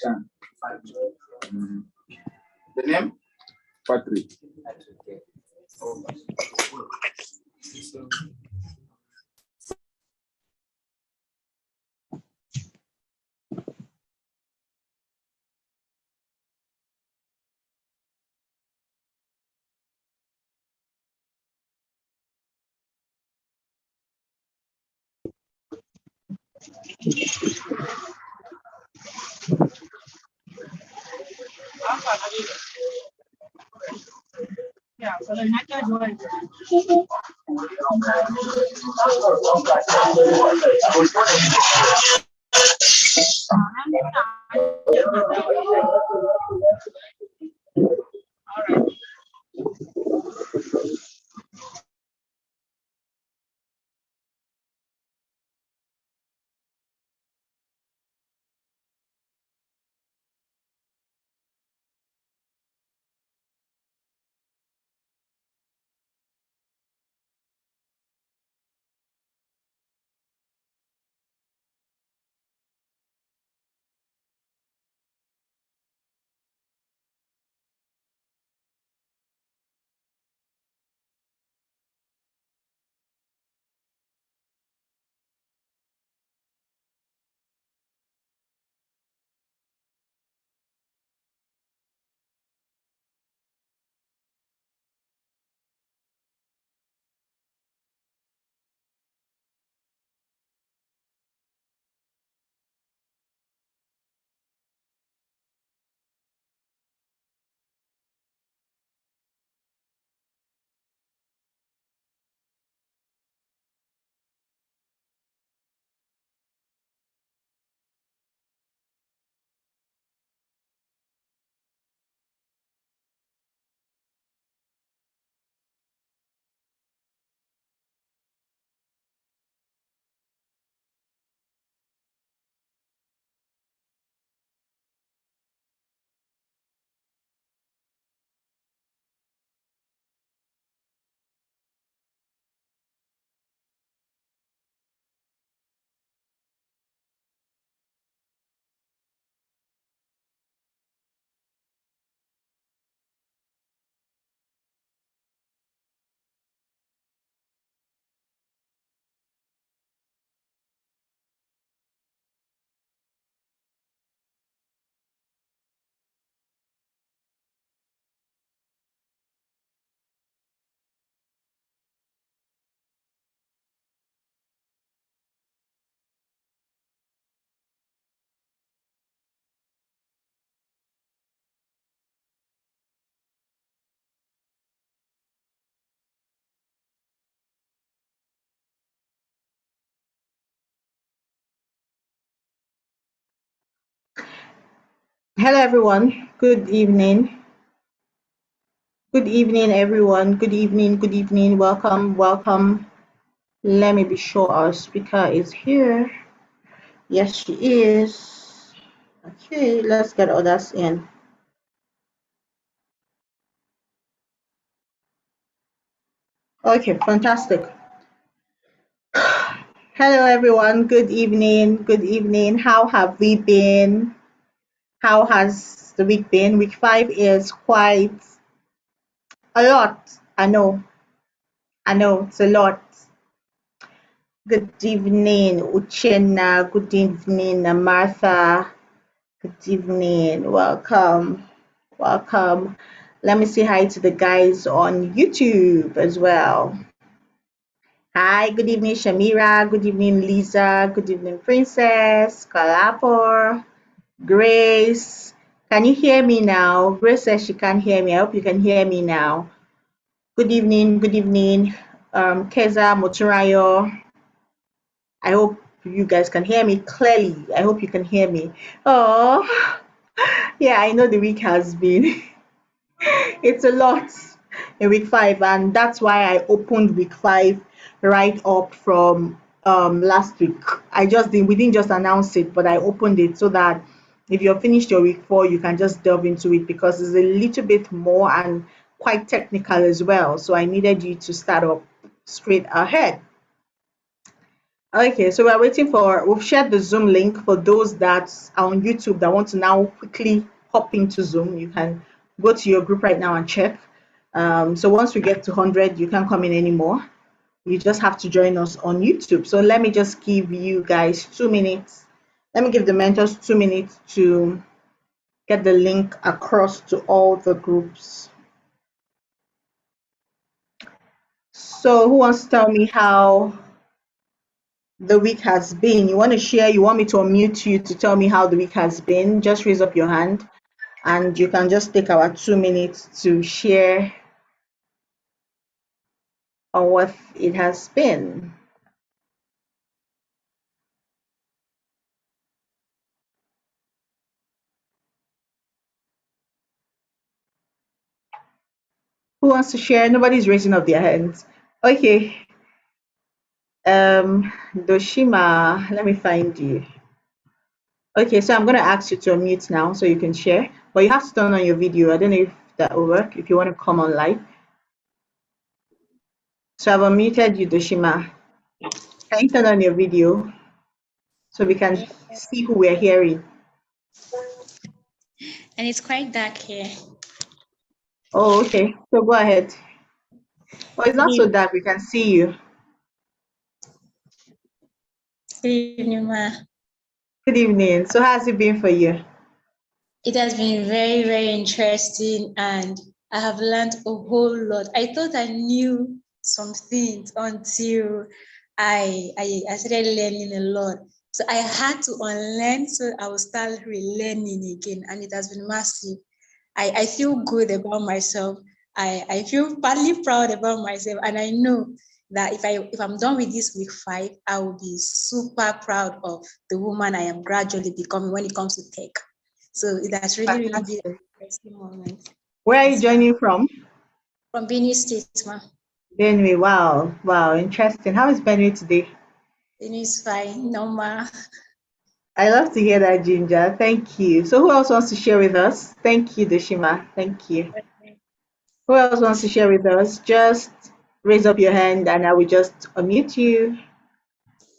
The name? Patrick. Yeah, so the next one. All right. Hello, everyone. Good evening. Good evening, everyone. Good evening. Good evening. Welcome. Welcome. Let me be sure our speaker is here. Yes, she is. Okay, let's get others in. Okay, fantastic. Hello, everyone. Good evening. Good evening. How have we been? How has the week been? Week 5 is quite a lot. I know, it's a lot. Good evening, Uchenna. Good evening, Martha. Good evening. Welcome. Welcome. Let me say hi to the guys on YouTube as well. Hi, good evening, Shamira. Good evening, Lisa. Good evening, Princess. Kalapor. Grace. Can you hear me now? Grace says she can't hear me. I hope you can hear me now. Good evening. Good evening. Keza Moturayo. I hope you guys can hear me clearly. I hope you can hear me. Oh, yeah, I know the week has been, it's a lot in week 5, and that's why I opened week 5 right up from last week. We didn't just announce it, but I opened it so that if you're finished your week 4, you can just delve into it because it's a little bit more and quite technical as well. So I needed you to start up straight ahead. Okay, so we're waiting for, we've shared the Zoom link for those that are on YouTube that want to now quickly hop into Zoom. You can go to your group right now and check. So once we get to 100, you can't come in anymore. You just have to join us on YouTube. So let me just give you guys 2 minutes. Let me give the mentors 2 minutes to get the link across to all the groups. So who wants to tell me how the week has been? You want to share? You want me to unmute you to tell me how the week has been? Just raise up your hand and you can just take our 2 minutes to share on what it has been. Who wants to share? Nobody's raising up their hands. Okay. Doshima, let me find you. Okay, so I'm going to ask you to unmute now so you can share, but you have to turn on your video. I don't know if that will work if you want to come on live. So I've unmuted you, Doshima. Can you turn on your video so we can see who we're hearing? And it's quite dark here. Oh, okay. So go ahead. Oh, it's not so dark. We can see you. Good evening, ma. Good evening. So how's it been for you? It has been very, very interesting, and I have learned a whole lot. I thought I knew some things until I started learning a lot. So I had to unlearn so I will start relearning again, and it has been massive. I feel good about myself. I feel partly proud about myself, and I know that if I'm done with this week 5, I will be super proud of the woman I am gradually becoming when it comes to tech. So it has really, really been an interesting moment. Where are you joining from? From Benue State, ma. Benue. Wow. Wow. Interesting. How is Benue today? Benue is fine, normal. I love to hear that, Ginger. Thank you. So who else wants to share with us? Thank you, Doshima. Thank you. Who else wants to share with us? Just raise up your hand and I will just unmute you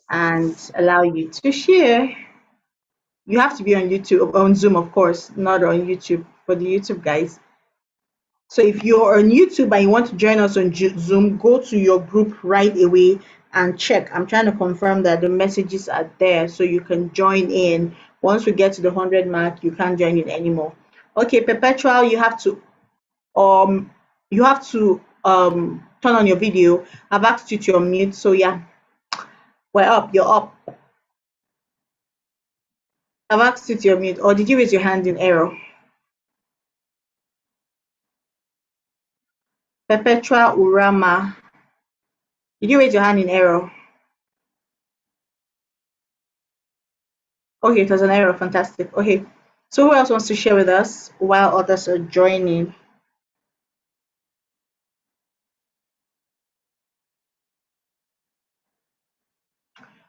and allow you to share. You have to be on YouTube, on Zoom, of course, not on YouTube for the YouTube guys. So if you're on YouTube and you want to join us on Zoom, go to your group right away and check. I'm trying to confirm that the messages are there so you can join in. Once we get to the 100 mark, you can't join in anymore. Okay, Perpetual, um you have to turn on your video. I've asked you to unmute, so yeah, we're up. You're up. I've asked you to unmute, or did you raise your hand in error? Perpetua Urama. Did you raise your hand in error? Okay, it was an error. Fantastic. Okay. So who else wants to share with us while others are joining?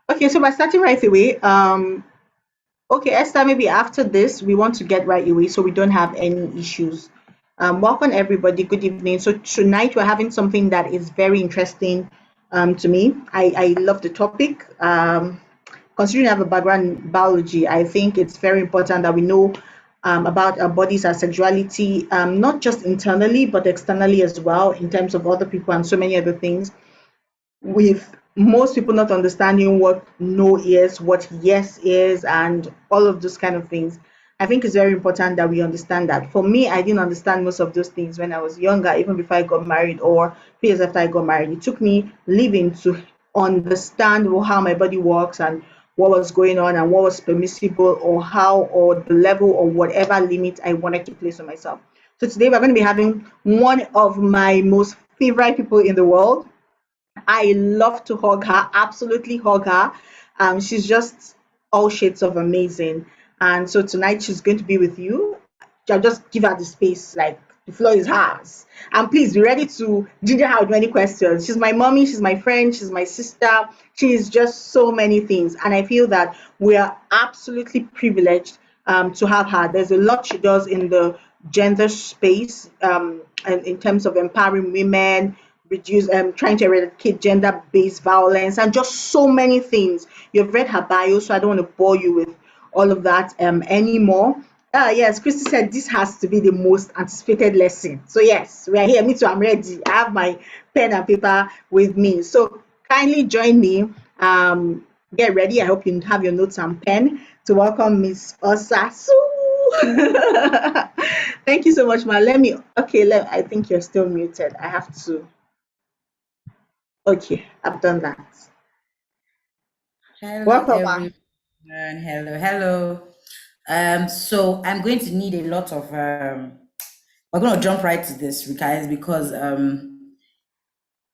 Okay, so by starting right away, okay, Esther, maybe after this, we want to get right away so we don't have any issues. Welcome, everybody. Good evening. So tonight we're having something that is very interesting to me. I love the topic. Considering I have a background in biology, I think it's very important that we know about our bodies, our sexuality, not just internally, but externally as well, in terms of other people and so many other things, with most people not understanding what no is, what yes is, and all of those kind of things. I think it's very important that we understand that. For me, I didn't understand most of those things when I was younger, even before I got married or 2 years after I got married. It took me living to understand how my body works and what was going on and what was permissible or how or the level or whatever limit I wanted to place on myself. So today we're going to be having one of my most favorite people in the world. I love to hug her, absolutely hug her. She's just all shades of amazing. And so tonight she's going to be with you. I'll just give her the space, like the floor is hers. And please be ready to ginger her with many questions. She's my mommy, she's my friend, she's my sister. She's just so many things. And I feel that we are absolutely privileged to have her. There's a lot she does in the gender space and in terms of empowering women, reduce trying to eradicate gender-based violence, and just so many things. You've read her bio, so I don't want to bore you with all of that anymore. Yes, Christy said this has to be the most anticipated lesson. So yes, we are here. Me too, I'm ready. I have my pen and paper with me. So kindly join me. Get ready. I hope you have your notes and pen to welcome Miss Osasu. Thank you so much, ma. I think you're still muted. I have to. Okay, I've done that. Hello, Welcome, ma. everyone. Hello. So I'm going to need a lot of. We're going to jump right to this, guys, because the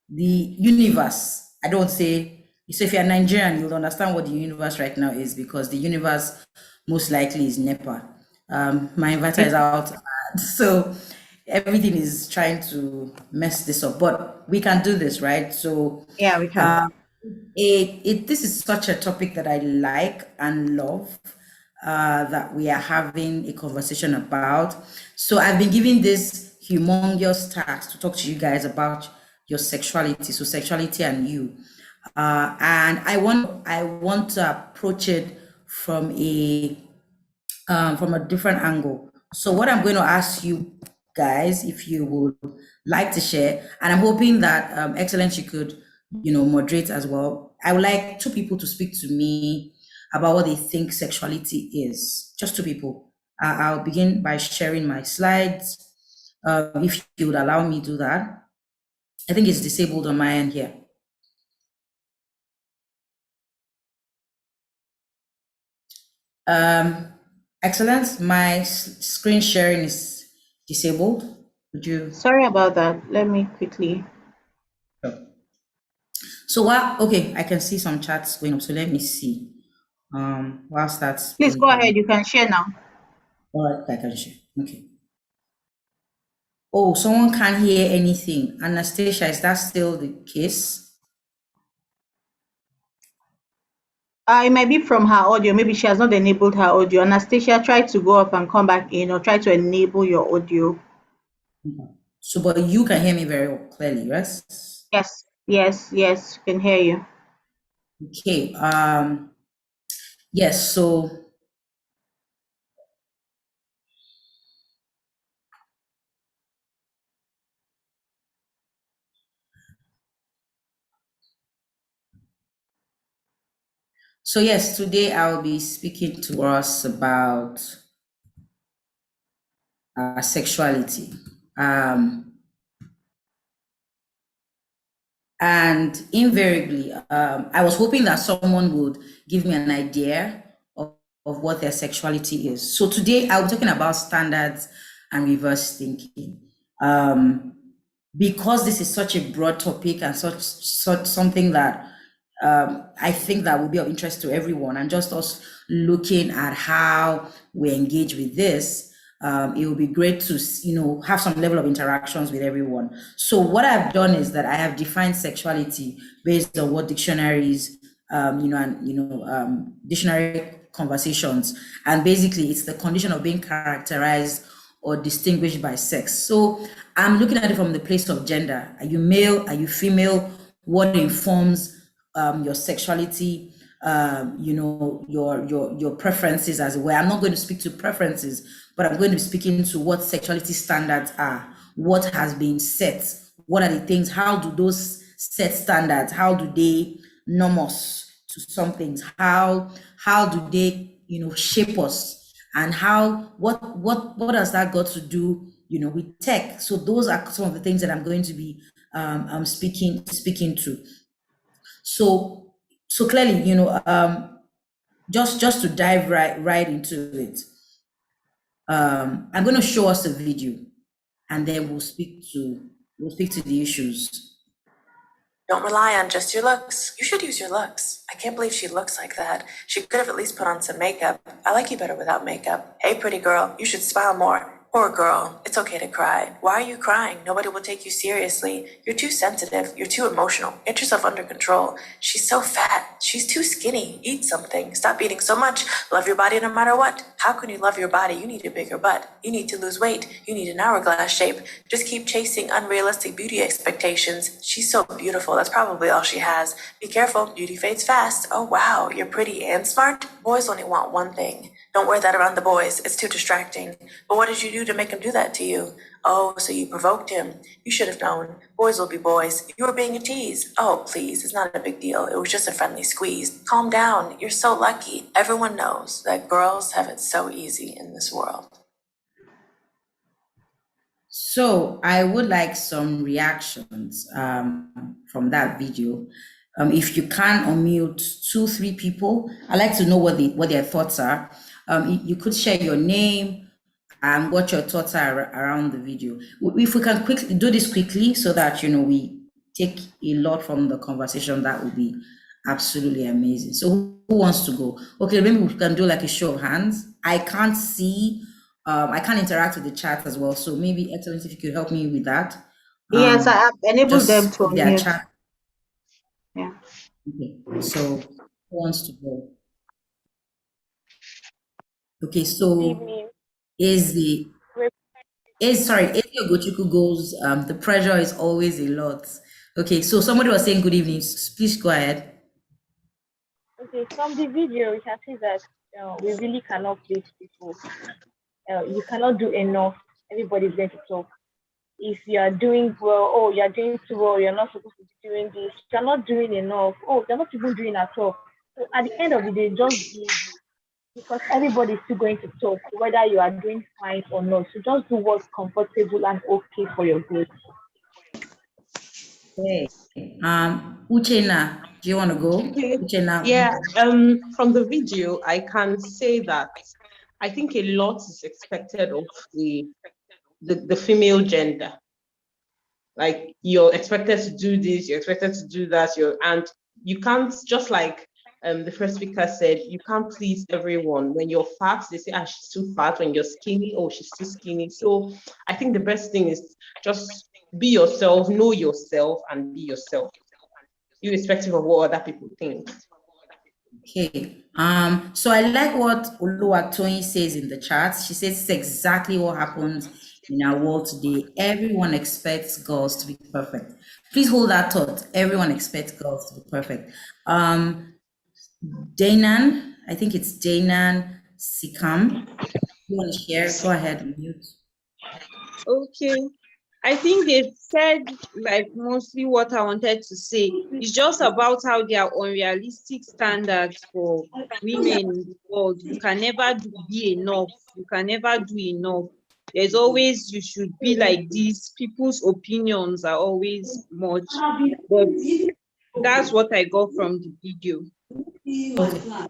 universe. I don't say. So if you're Nigerian, you'll understand what the universe right now is, because the universe most likely is NEPA. My inverter is out, so everything is trying to mess this up. But we can do this, right? So Yeah, we can. this is such a topic that I like and love, that we are having a conversation about. So I've been given this humongous task to talk to you guys about your sexuality. So sexuality and you, and I want to approach it from a different angle. So what I'm going to ask you guys, if you would like to share, and I'm hoping that Excellence, you could, moderate as well. I would like two people to speak to me about what they think sexuality is. Just two people. I'll begin by sharing my slides. If you would allow me to do that. I think it's disabled on my end here. Excellence, my screen sharing is disabled. Would you? Sorry about that. Let me quickly. So okay, I can see some chats going up. So let me see. Whilst that's Please go ahead. You can share now. All right, I can share. Okay. Oh, someone can't hear anything. Anastasia, is that still the case? It might be from her audio. Maybe she has not enabled her audio. Anastasia, try to go up and come back in, or try to enable your audio. So, but you can hear me very clearly, yes? Yes, can hear you. Okay. Yes. So yes, today I'll be speaking to us about sexuality. And invariably, I was hoping that someone would give me an idea of what their sexuality is. So today I'll be talking about standards and reverse thinking. Because this is such a broad topic and such something that I think that will be of interest to everyone, and just us looking at how we engage with this, it will be great to have some level of interactions with everyone. So what I've done is that I have defined sexuality based on what dictionaries, dictionary conversations, and basically it's the condition of being characterized or distinguished by sex. So I'm looking at it from the place of gender. Are you male? Are you female? What informs your sexuality? Your preferences as well. I'm not going to speak to preferences, but I'm going to be speaking to what sexuality standards are, what has been set, what are the things, how do those set standards, how do they norm us to some things, how do they shape us, and what has that got to do with tech. So those are some of the things that I'm going to be speaking to. So clearly, just to dive right into it, I'm going to show us a video, and then we'll speak to the issues. Don't rely on just your looks. You should use your looks. I can't believe she looks like that. She could have at least put on some makeup. I like you better without makeup. Hey, pretty girl, you should smile more. Poor girl, it's okay to cry. Why are you crying? Nobody will take you seriously. You're too sensitive. You're too emotional. Get yourself under control. She's so fat. She's too skinny. Eat something. Stop eating so much. Love your body no matter what. How can you love your body? You need a bigger butt. You need to lose weight. You need an hourglass shape. Just keep chasing unrealistic beauty expectations. She's so beautiful. That's probably all she has. Be careful. Beauty fades fast. Oh, wow. You're pretty and smart. Boys only want one thing. Don't wear that around the boys. It's too distracting. But what did you do to make him do that to you? Oh, so you provoked him. You should have known. Boys will be boys. You were being a tease. Oh, please. It's not a big deal. It was just a friendly squeeze. Calm down. You're so lucky. Everyone knows that girls have it so easy in this world. So I would like some reactions from that video. If you can unmute 2-3 people, I'd like to know what their thoughts are. You could share your name and what your thoughts are around the video. If we can quickly do this quickly so that we take a lot from the conversation, that would be absolutely amazing. So who wants to go? Okay, maybe we can do like a show of hands. I can't see. I can't interact with the chat as well. So maybe, Excellence, if you could help me with that. Yes, I have enabled them to their unmute. chat. Yeah. Okay, so who wants to go? Okay, so is your Gochuku goes, the pressure is always a lot. Okay, so somebody was saying good evening. Please go ahead. Okay, from the video, we can see that we really cannot please people. You cannot do enough. Everybody's going to talk. If you are doing well, oh, you're doing too well, you're not supposed to be doing this. You're not doing enough. Oh, you're not even doing at all. So at the end of the day, just do, because everybody's still going to talk, whether you are doing fine or not. So just do what's comfortable and okay for your growth. Okay. Uchenna, do you want to go? Okay. Uchenna. Yeah, from the video, I can say that I think a lot is expected of the female gender. Like, you're expected to do this, you're expected to do that, and you can't, just like the first speaker said, you can't please everyone. When you're fat, they say, she's too fat. When you're skinny, oh, she's too skinny. So I think the best thing is just be yourself, know yourself, and be yourself, irrespective of what other people think. Okay. So I like what Oluwatoyin says in the chat. She says it's exactly what happens in our world today. Everyone expects girls to be perfect. Please hold that thought. Everyone expects girls to be perfect. Danan, I think it's Danan Sikam. You want to share? Go ahead and mute. Okay. I think they've said like mostly what I wanted to say. It's just about how there are unrealistic standards for women in the world. You can never be enough. You can never do enough. There's always, you should be like this. People's opinions are always much. But that's what I got from the video. Okay.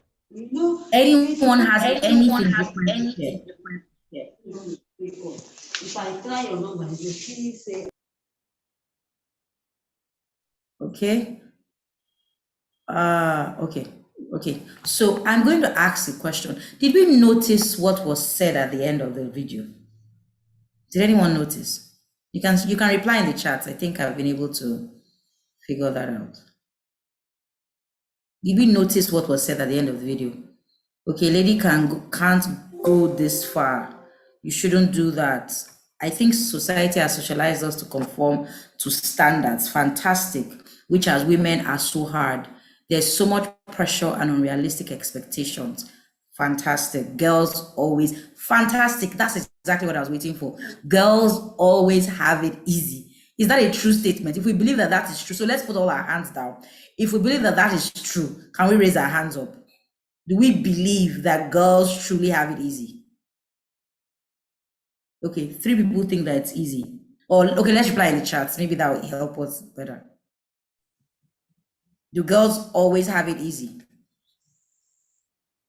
Anyone has anything different to share? If I try your number, you please say. Okay. Okay. So I'm going to ask a question. Did we notice what was said at the end of the video? Did anyone notice? You can reply in the chat. I think I've been able to figure that out. Did we notice what was said at the end of the video? Okay, lady can't go this far. You shouldn't do that. I think society has socialized us to conform to standards. Fantastic, which as women are so hard. There's so much pressure and unrealistic expectations. Fantastic. Girls always, fantastic. That's exactly what I was waiting for. Girls always have it easy. Is that a true statement? If we believe that that is true, so let's put all our hands down. If we believe that that is true, can we raise our hands up? Do we believe that girls truly have it easy? Okay, 3 people think that it's easy. Or okay, let's reply in the chat. Maybe that will help us better. Do girls always have it easy?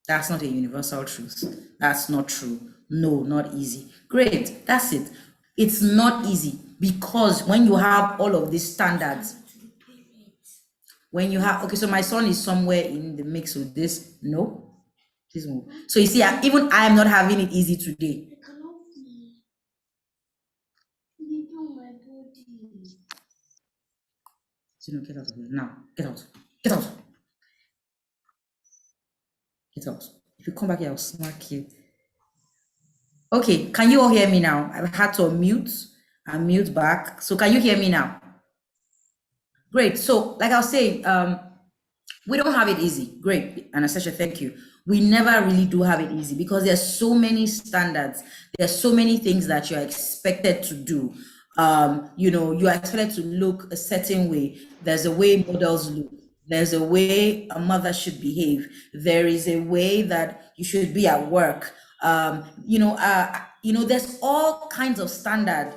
That's not a universal truth. That's not true. No, not easy. Great, that's it. It's not easy because when you have all of these standards, when you have, okay, so my son is somewhere in the mix with this. No, please move. So you see, even I am not having it easy today. Get out of here now. Get out. Get out. Get out. If you come back here, I'll smack you. Okay, can you all hear me now? I've had to unmute and mute back. So can you hear me now? Great. So like I was saying, we don't have it easy. Great. Anastasia, thank you. We never really do have it easy because there's so many standards. There's so many things that you're expected to do. You know, you are expected to look a certain way. There's a way models look. There's a way a mother should behave. There is a way that you should be at work. There's all kinds of standards.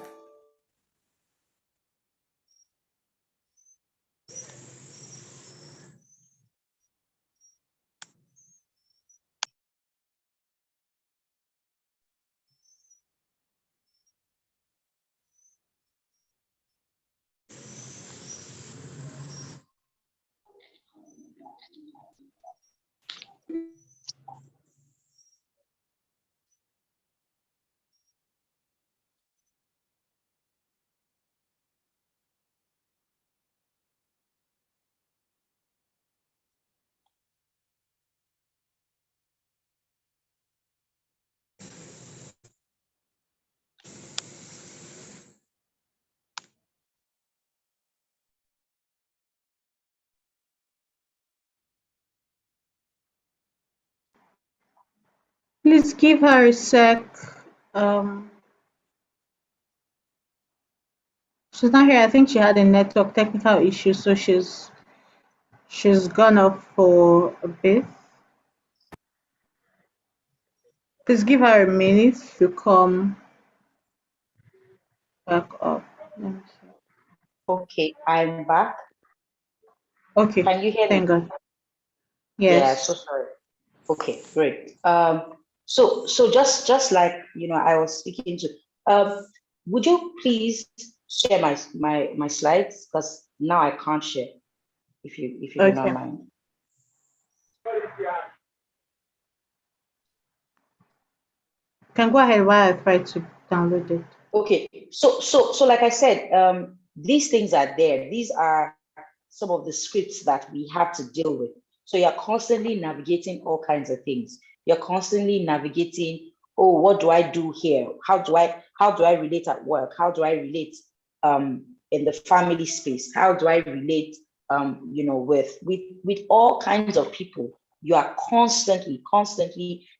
Please give her a sec. She's not here. I think she had a network technical issue, so she's gone off for a bit. Please give her a minute to come back up. Let me see. Okay, I'm back. Okay. Can you hear me? Thank God. Yeah, Yes. so sorry. Okay, great. So just like I was speaking to, would you please share my slides, because now I can't share, if you do not Okay. mind. Can go ahead while I try to download it. Okay, so like I said, these things are there. These are some of the scripts that we have to deal with. So you're constantly navigating all kinds of things. You're constantly navigating, oh, what do I do here? How do I relate at work? How do I relate in the family space? How do I relate with all kinds of people? You are constantly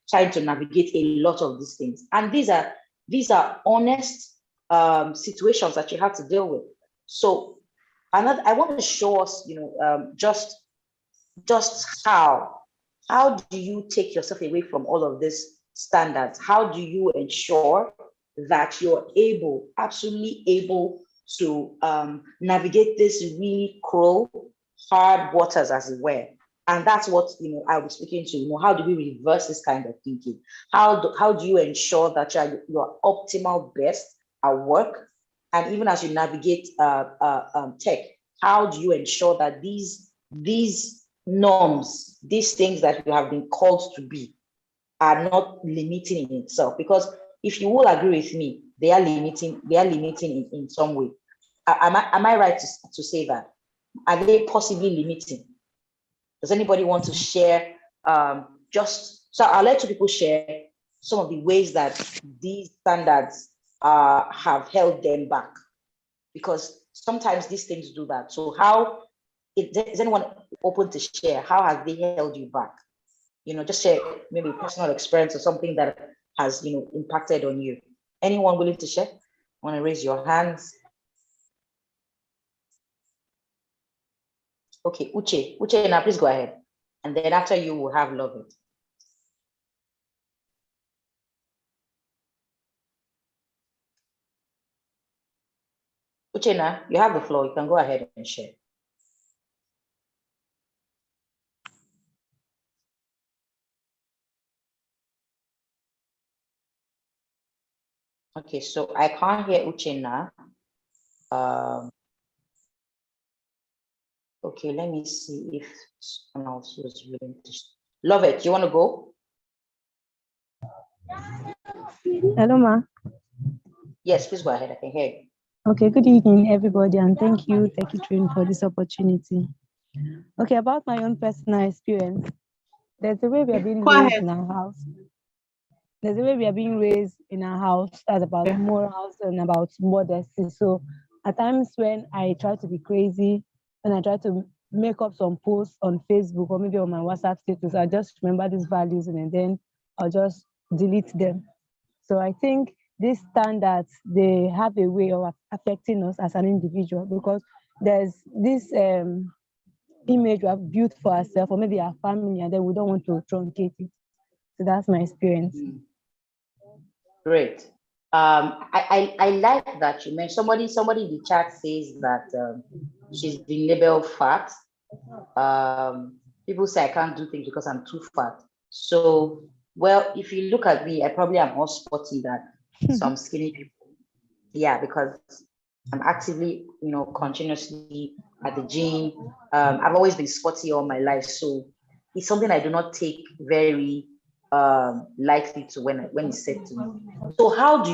trying to navigate a lot of these things. And these are honest situations that you have to deal with. So I want to show us, just how do you take yourself away from all of these standards? How do you ensure that you're absolutely able to navigate this really cruel, hard waters, as it were? And that's what I was speaking to. How do we reverse this kind of thinking? How do you ensure that you're optimal best at work? And even as you navigate tech, how do you ensure that these norms, these things that you have been called to be, are not limiting in itself? Because if you will agree with me, they are limiting in some way. Am I right to say that? Are they possibly limiting? Does anybody want to share? So I'll let two people share some of the ways that these standards have held them back, because sometimes these things do that. So is anyone open to share? How have they held you back? Just share maybe personal experience or something that has impacted on you. Anyone willing to share? Want to raise your hands? Okay, Uche, now please go ahead. And then after you, will have Love It. Uchenna, you have the floor. You can go ahead and share. Okay, so I can't hear Uchenna. Okay, let me see if someone else is willing to. Love It, you want to go? Hello, ma. Yes, please go ahead. I can hear you. Okay, good evening, everybody, and thank you, Train, for this opportunity. Okay, about my own personal experience, there's a way we are being Go raised ahead. in our house. There's a way we are being raised in our house that's about morals and about modesty. So at times when I try to be crazy, and I try to make up some posts on Facebook or maybe on my WhatsApp status, I just remember these values and then I'll just delete them. So I think these standards, they have a way of affecting us as an individual, because there's this image we have built for ourselves or maybe our family, and then we don't want to truncate it. So that's my experience. Great. I like that you mentioned somebody in the chat says that she's been labeled fat. People say I can't do things because I'm too fat. So, well, if you look at me, I probably am more sporty than some skinny people. Yeah, because I'm actively, continuously at the gym. I've always been sporty all my life, so it's something I do not take very lightly to when it's said to me. So how do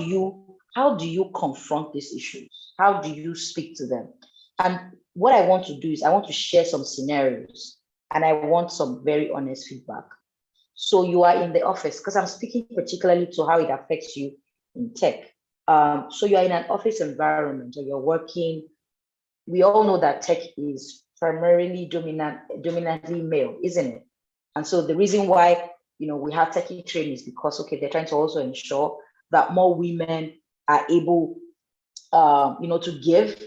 you confront these issues? How do you speak to them? And what I want to do is I want to share some scenarios, and I want some very honest feedback. So you are in the office, because I'm speaking particularly to how it affects you in tech. So you're in an office environment, or you're working. We all know that tech is primarily dominantly male, isn't it? And so the reason why we have techie training is because, okay, they're trying to also ensure that more women are able to give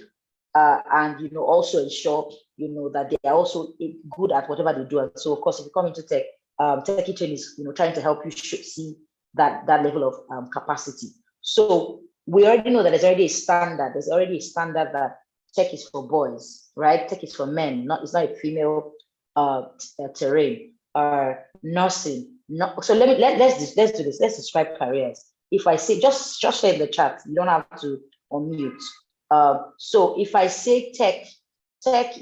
and also ensure that they are also good at whatever they do. And so of course, if you come into tech, techie training is trying to help you see that level of capacity. So we already know that there's already a standard. There's already a standard that tech is for boys, right? Tech is for men. It's not a female terrain. Nursing. No. So let's do this. Let's describe careers. If I say just say in the chat, you don't have to unmute. So if I say tech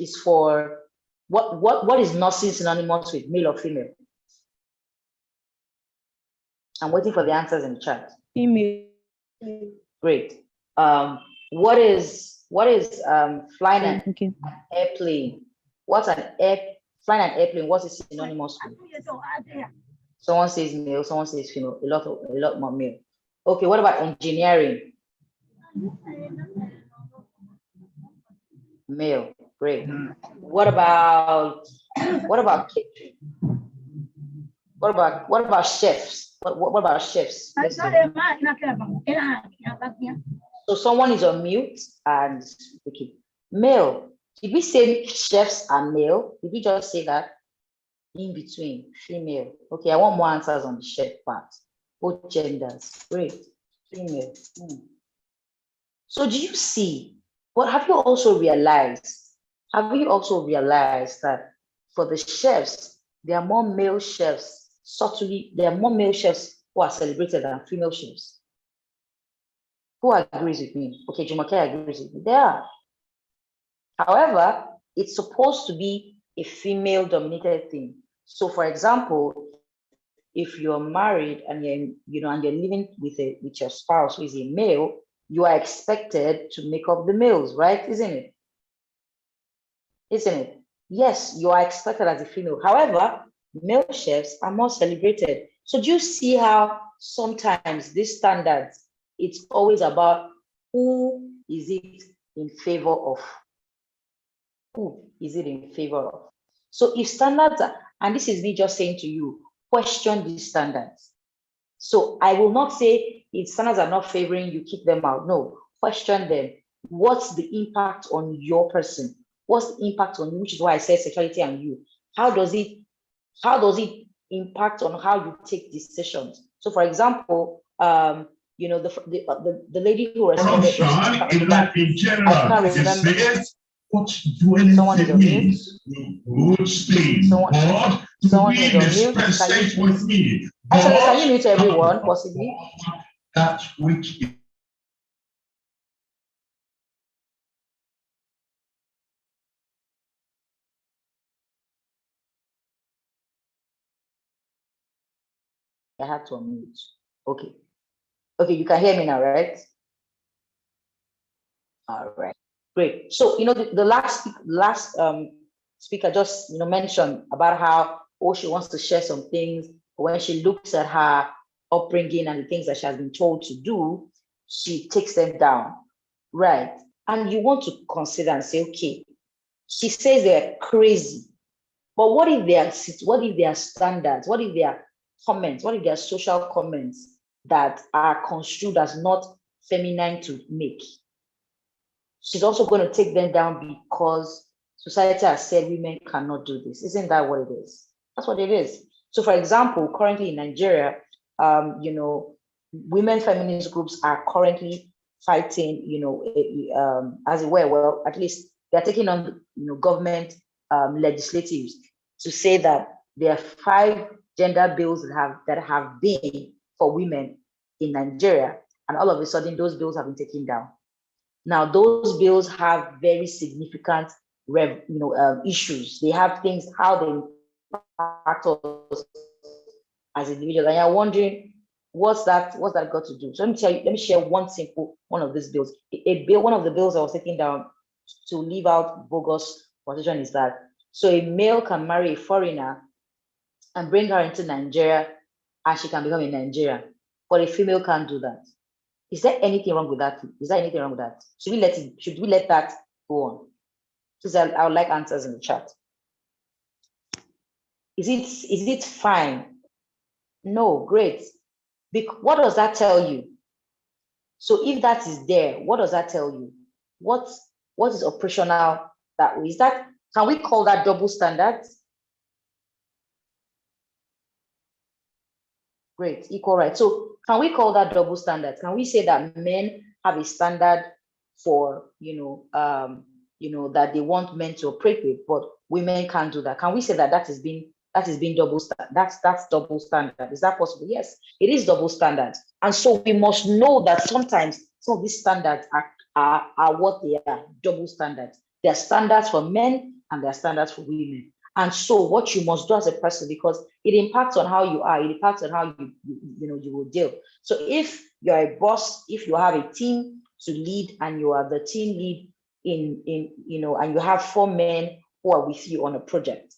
is for what is nursing synonymous with, male or female? I'm waiting for the answers in the chat. Female. Great. What is flying an airplane? What's flying an airplane? What is synonymous with? Someone says male, someone says female, a lot more male. Okay, what about engineering? Male, great. What about catering? What about chefs? What about chefs? So someone is on mute and okay. Male. Did we say chefs are male? Did we just say that? In between, female. Okay, I want more answers on the chef part. Both genders. Great. Female. So do you see? What have you also realized? Have you also realized that for the chefs, there are more male chefs, there are more male chefs who are celebrated than female chefs? Who agrees with me? Okay, Jumoke agrees with me. There are. However, it's supposed to be a female-dominated thing. So, for example, if you're married and you're living with your spouse who is a male, you are expected to make up the meals, right? Isn't it? Isn't it? Yes, you are expected as a female. However, male chefs are more celebrated. So do you see how sometimes these standards, it's always about who is it in favor of? Who is it in favor of? So if standards are, and this is me just saying to you, question these standards. So I will not say if standards are not favoring you, kick them out. No, question them. What's the impact on your person? What's the impact on you? Which is why I said sexuality and you. How does it impact on how you take decisions? So for example, the lady who responded, I can't remember. Someone is on mute. Someone is on mute. Actually, can you mute everyone, possibly? That which I had to unmute. Okay. Okay, you can hear me now, right? All right, great. So, the last speaker just, mentioned about how, she wants to share some things. When she looks at her upbringing and the things that she has been told to do, she takes them down, right? And you want to consider and say, okay, she says they're crazy, but what if their standards, what if their comments, what if their social comments that are construed as not feminine to make? She's also going to take them down because society has said women cannot do this. Isn't that what it is? That's what it is. So, for example, currently in Nigeria, women feminist groups are currently fighting, as it were, well, at least they're taking on, government legislatives to say that there are 5 gender bills that have been for women in Nigeria, and all of a sudden those bills have been taken down. Now, those bills have very significant issues. They have things, how they impact us as individuals. And you're wondering, what's that got to do? So let me share one of these bills. One of the bills I was taking down to leave out bogus position is that, so a male can marry a foreigner and bring her into Nigeria, and she can become a Nigerian, but a female can't do that. Is there anything wrong with that? Is there anything wrong with that? Should we let that go on? Please, I would like answers in the chat. Is it fine? No, great. What does that tell you? So if that is there, what does that tell you? What is operational that way? Can we call that double standards? Great, equal rights. So can we call that double standards? Can we say that men have a standard for, that they want men to operate with, but women can't do that? Can we say that that is being double standard? That's double standard. Is that possible? Yes, it is double standard. And so we must know that sometimes some of these standards are what they are, double standards. There are standards for men and there are standards for women. And so what you must do as a person, because it impacts on how you are, it impacts on how you will deal. So if you're a boss, if you have a team to lead and you are the team lead and you have 4 men who are with you on a project,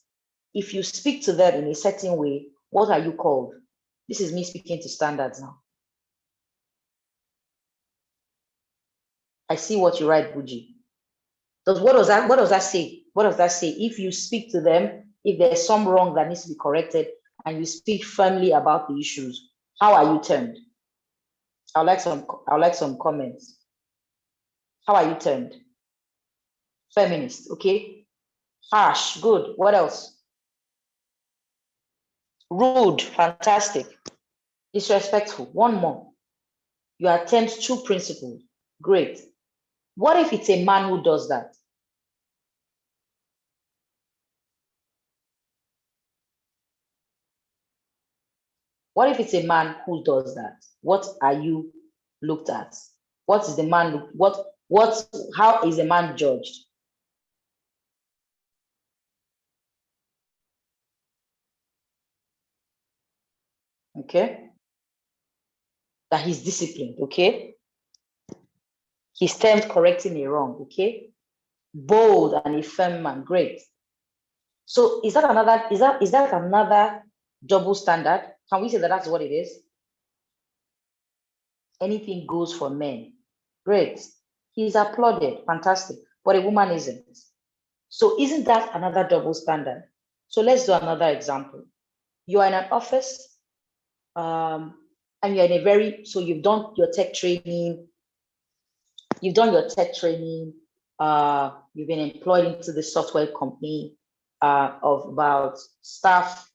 if you speak to them in a certain way, what are you called? This is me speaking to standards now. I see what you write, Buji. What does that say? What does that say? If you speak to them, if there's some wrong that needs to be corrected, and you speak firmly about the issues, how are you termed? I'd like some comments. How are you termed? Feminist, okay. Harsh, good. What else? Rude, fantastic. Disrespectful, one more. You are termed too principled, great. What if it's a man who does that? What if it's a man who does that? What are you looked at? What is the man, how is a man judged? Okay. That he's disciplined, okay? He's termed correcting a wrong, okay? Bold and a firm man, great. So is that another double standard? Can we say that that's what it is? Anything goes for men. Great. He's applauded. Fantastic. But a woman isn't. So isn't that another double standard? So let's do another example. You are in an office and you're in so you've done your tech training. You've been employed into the software company of about staff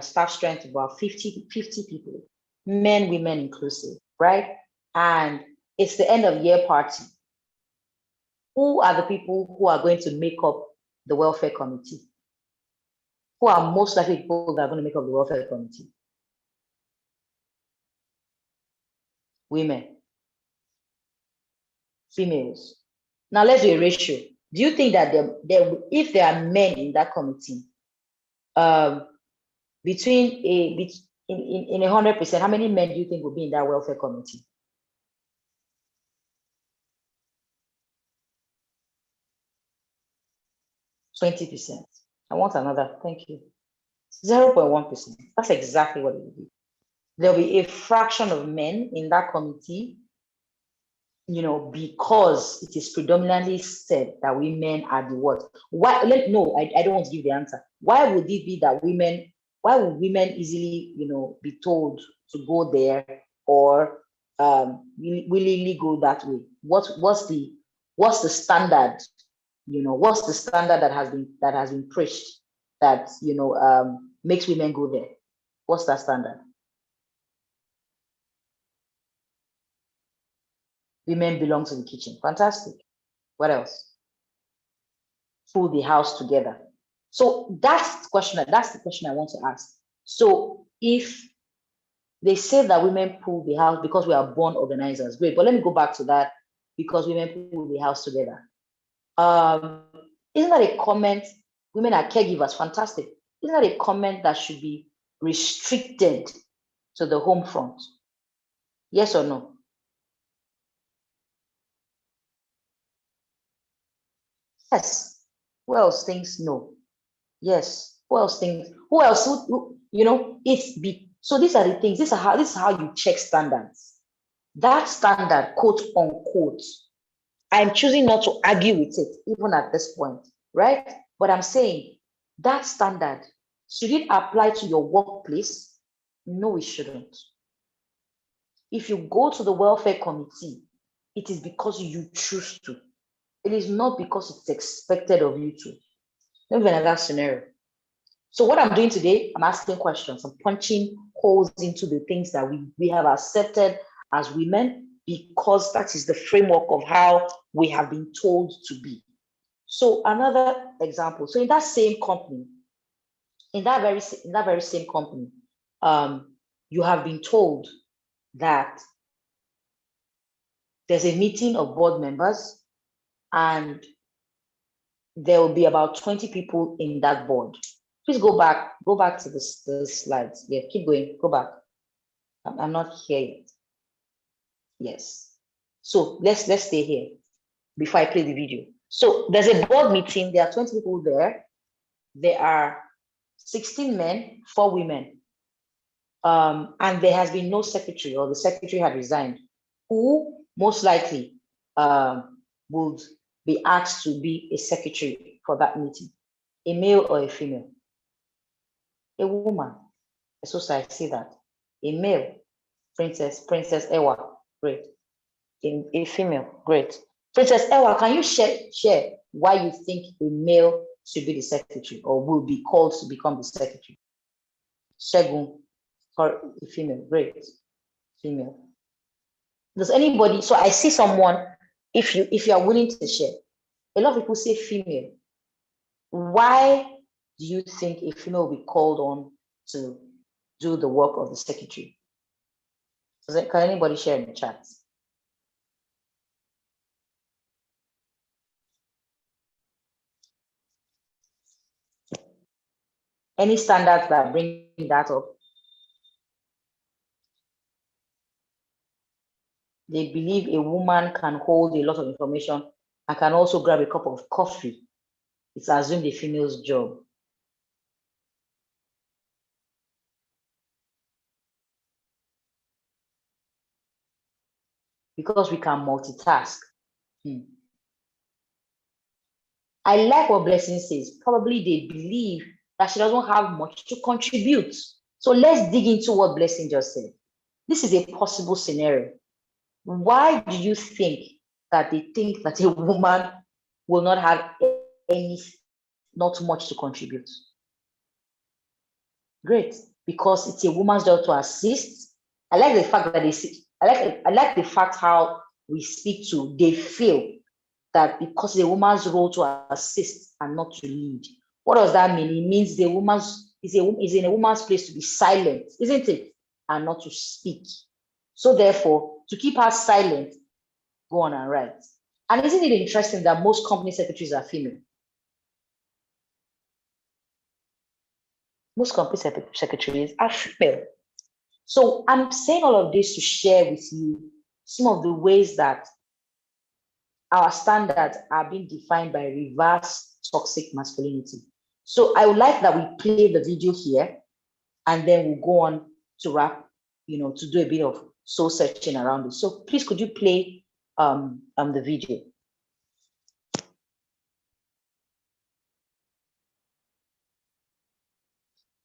strength of about 50 people, men, women inclusive, right? And it's the end of year party. Who are the people who are going to make up the welfare committee? Who are most likely people that are going to make up the welfare committee? Women. Females. Now let's do a ratio. Do you think that if there are men in that committee, in 100%, how many men do you think will be in that welfare committee? 20%. I want another, thank you. 0.1%. That's exactly what it will be. There'll be a fraction of men in that committee, because it is predominantly said that women are the what? Why? No, I don't want to give the answer. Why would it be that why would women easily, be told to go there or willingly go that way? What's the standard? What's the standard that has been preached that makes women go there? What's that standard? Women belong to the kitchen. Fantastic. What else? Pull the house together. So that's the question I want to ask. So if they say that women pull the house because we are born organizers, great. But let me go back to that, because women pull the house together. Isn't that a comment? Women are caregivers, fantastic. Isn't that a comment that should be restricted to the home front? Yes or no? Yes. Who else thinks no? Yes. Who else thinks? Who else? So these are the things. This is how you check standards. That standard, quote unquote, I'm choosing not to argue with it, even at this point, right? But I'm saying that standard, should it apply to your workplace? No, it shouldn't. If you go to the welfare committee, it is because you choose to. It is not because it's expected of you to. Let me give another scenario. So what I'm doing today, I'm asking questions. I'm punching holes into the things that we have accepted as women, because that is the framework of how we have been told to be. So another example. So in that same company, in that very same company, you have been told that there's a meeting of board members and there will be about 20 people in that board. Please go back to the slides. Yeah, keep going, go back. I'm not here yet. Yes. So let's stay here before I play the video. So there's a board meeting, there are 20 people there. There are 16 men, 4 women. And there has been no secretary, or the secretary had resigned, who most likely would be asked to be a secretary for that meeting, a male or a female? A woman. So I say that. A male, Princess Ewa, great. A female, great. Princess Ewa, can you share why you think a male should be the secretary or will be called to become the secretary? Shegun, or a female, great. Female. Does anybody, so I see someone, if you are willing to share, a lot of people say female. Why do you think a female will be called on to do the work of the secretary? Can anybody share in the chat? Any standards that bring that up? They believe a woman can hold a lot of information and can also grab a cup of coffee. It's assumed a female's job. Because we can multitask. I like what Blessing says. Probably they believe that she doesn't have much to contribute. So let's dig into what Blessing just said. This is a possible scenario. Why do you think that they think that a woman will not have not much to contribute? Great, because it's a woman's job to assist. I like the fact that I like the fact how we speak to, they feel that because it's a woman's role to assist and not to lead. What does that mean? It means the woman's is in a woman's place to be silent, isn't it? And not to speak. So therefore, to keep her silent, go on and write. And isn't it interesting that most company secretaries are female? Most company secretaries are female. So I'm saying all of this to share with you some of the ways that our standards are being defined by reverse toxic masculinity. So I would like that we play the video here, and then we'll go on to wrap, to do a bit of soul searching around it. So please, could you play the video?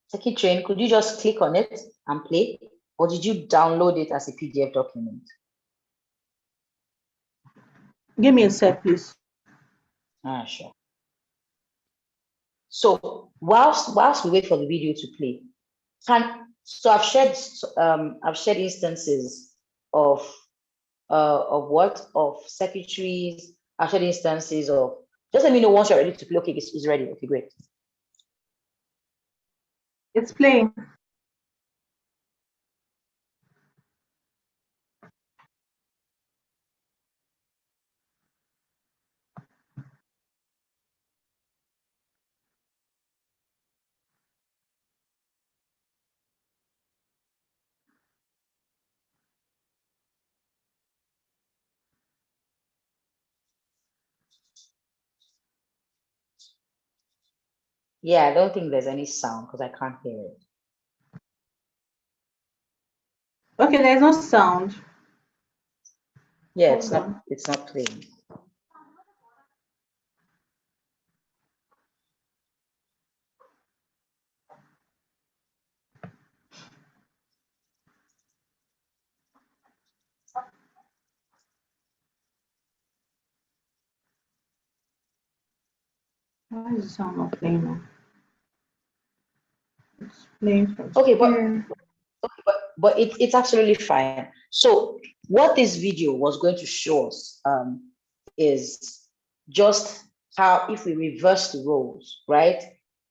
Second Train, could you just click on it and play? Or did you download it as a PDF document? Give me a sec, please. Sure. So whilst we wait for the video to play, I've shared instances of secretaries. I've shared instances of. Just let me know once you're ready to play. Okay, it's ready. Okay, great. It's playing. Yeah, I don't think there's any sound because I can't hear it. Okay, there's no sound. Yeah, it's not playing. Why is the sound not playing now? It's playing from Okay, here. but it's absolutely fine. So what this video was going to show us is just how, if we reverse the roles, right?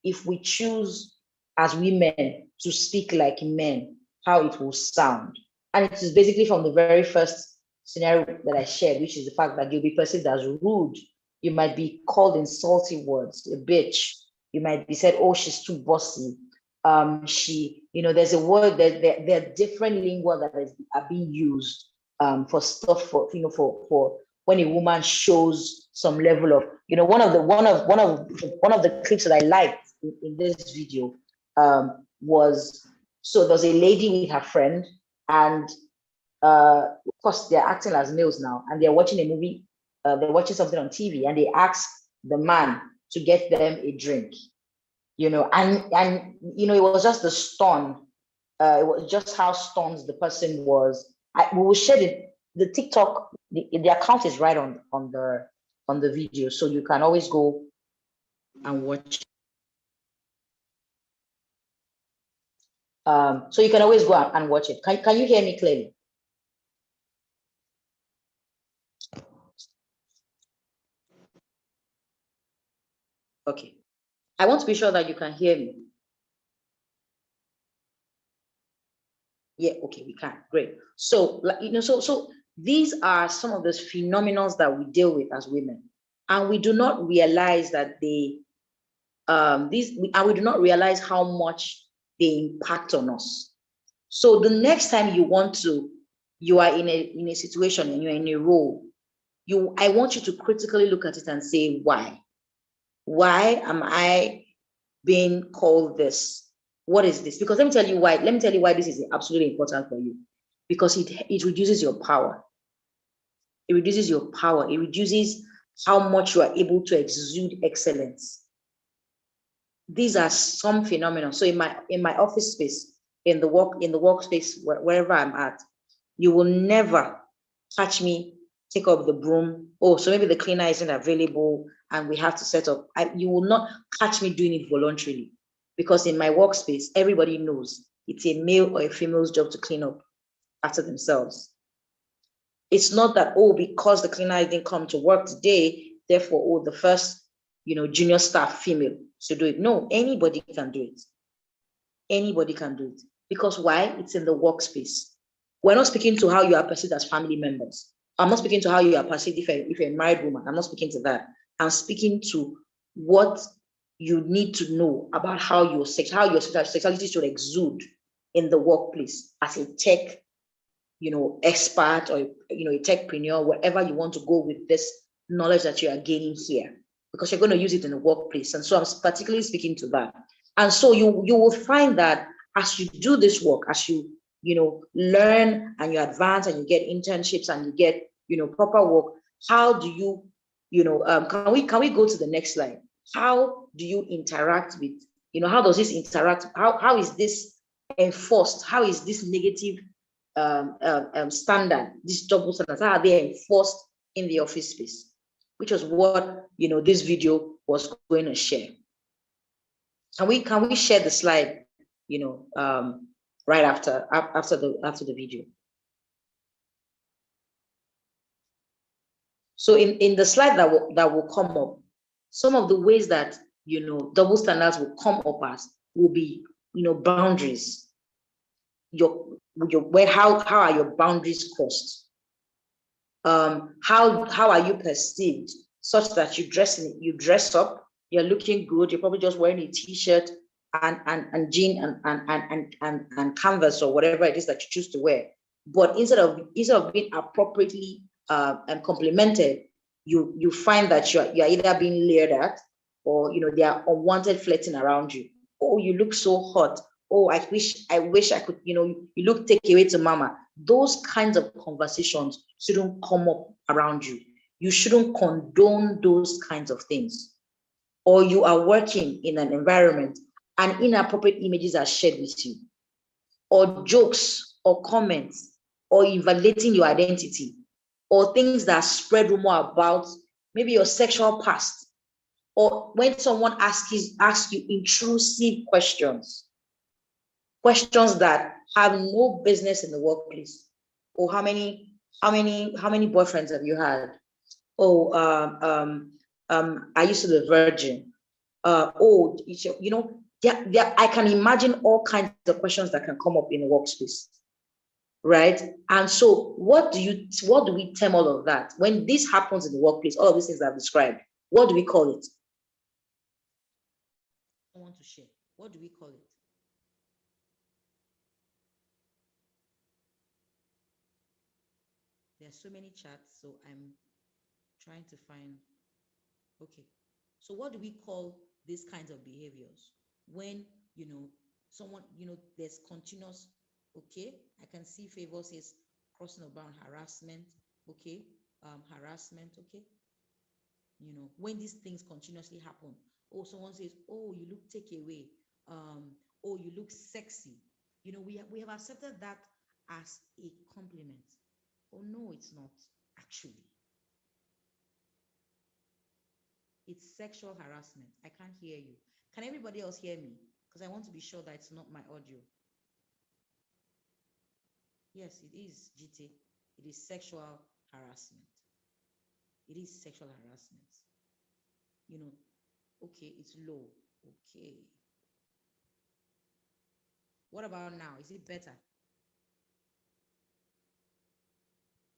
If we choose as women to speak like men, how it will sound. And it is basically from the very first scenario that I shared, which is the fact that you'll be perceived as rude. You might be called insulting words, a bitch. You might be said, oh, she's too bossy. There's a word that there are different lingua that are being used for stuff for when a woman shows some level of, one of the clips that I liked in this video was, so there's a lady with her friend, and of course they're acting as males now, and they're watching a movie, they're watching something on TV, and they ask the man to get them a drink. And it was just the stun. It was just how stunned the person was. We will share the TikTok. The account is right on the video, so you can always go and watch. So you can always go and watch it. Can you hear me clearly? Okay. I want to be sure that you can hear me. Yeah, okay, we can. Great. So, so these are some of those phenomena that we deal with as women, and we do not realize that we do not realize how much they impact on us. So the next time you are in a situation and you're in a role, I want you to critically look at it and say, why? Why am I being called this? What is this? Because let me tell you why this is absolutely important for you. Because it reduces your power. It reduces your power. It reduces how much you are able to exude excellence. These are some phenomena. So in my office space, in the workspace, wherever I'm at, you will never catch me take up the broom. Oh, so maybe the cleaner isn't available and we have to set up. You will not catch me doing it voluntarily, because in my workspace, everybody knows it's a male or a female's job to clean up after themselves. It's not that, oh, because the cleaner didn't come to work today, therefore, the first, junior staff female should do it. No, anybody can do it. Anybody can do it. Because why? It's in the workspace. We're not speaking to how you are perceived as family members. I'm not speaking to how you are perceived if you're a married woman. I'm not speaking to that. I'm speaking to what you need to know about how your sexuality should exude in the workplace as a tech, expert, or a techpreneur, wherever you want to go with this knowledge that you are gaining here. because you're going to use it in the workplace. And so I'm particularly speaking to that. And so you will find that as you do this work, as you learn and you advance and you get internships and you get proper work, how do you can we go to the next slide? How do you interact with, how does this interact? How is this enforced? How is this negative standard, this double standards, how are they enforced in the office space? Which was what this video was going to share. Can we share the slide, right after the video? So in the slide that will come up, some of the ways that double standards will come up as will be boundaries. How are your boundaries crossed? How are you perceived, such that you dress up, you're looking good, you're probably just wearing a t-shirt and jean and canvas or whatever it is that you choose to wear. But instead of being appropriately and complimented, you find that you're either being leered at, or there are unwanted flirting around you. Oh, you look so hot. Oh, I wish I could, you look take away to mama. Those kinds of conversations shouldn't come up around you. You shouldn't condone those kinds of things. Or you are working in an environment and inappropriate images are shared with you, or jokes or comments, or invalidating your identity, or things that spread rumor about maybe your sexual past, or when someone asks you intrusive questions that have no business in the workplace. Or how many boyfriends have you had? Oh, I used to be a virgin. I can imagine all kinds of questions that can come up in the workspace, right? And so what do we term all of that? When this happens in the workplace, all of these things I've described, what do we call it? I want to share. What do we call it? There's so many chats, so I'm trying to find. Okay, so what do we call these kinds of behaviors? When someone, there's continuous. Okay, I can see Favor says crossing a bound, harassment. Okay, harassment. Okay, when these things continuously happen. Oh, someone says, oh, you look take away. Oh, you look sexy. We have accepted that as a compliment. Oh no, it's not actually. It's sexual harassment. I can't hear you. Can everybody else hear me? Because I want to be sure that it's not my audio. Yes, it is, GT. It is sexual harassment. It is sexual harassment. Okay, it's low. Okay. What about now? Is it better?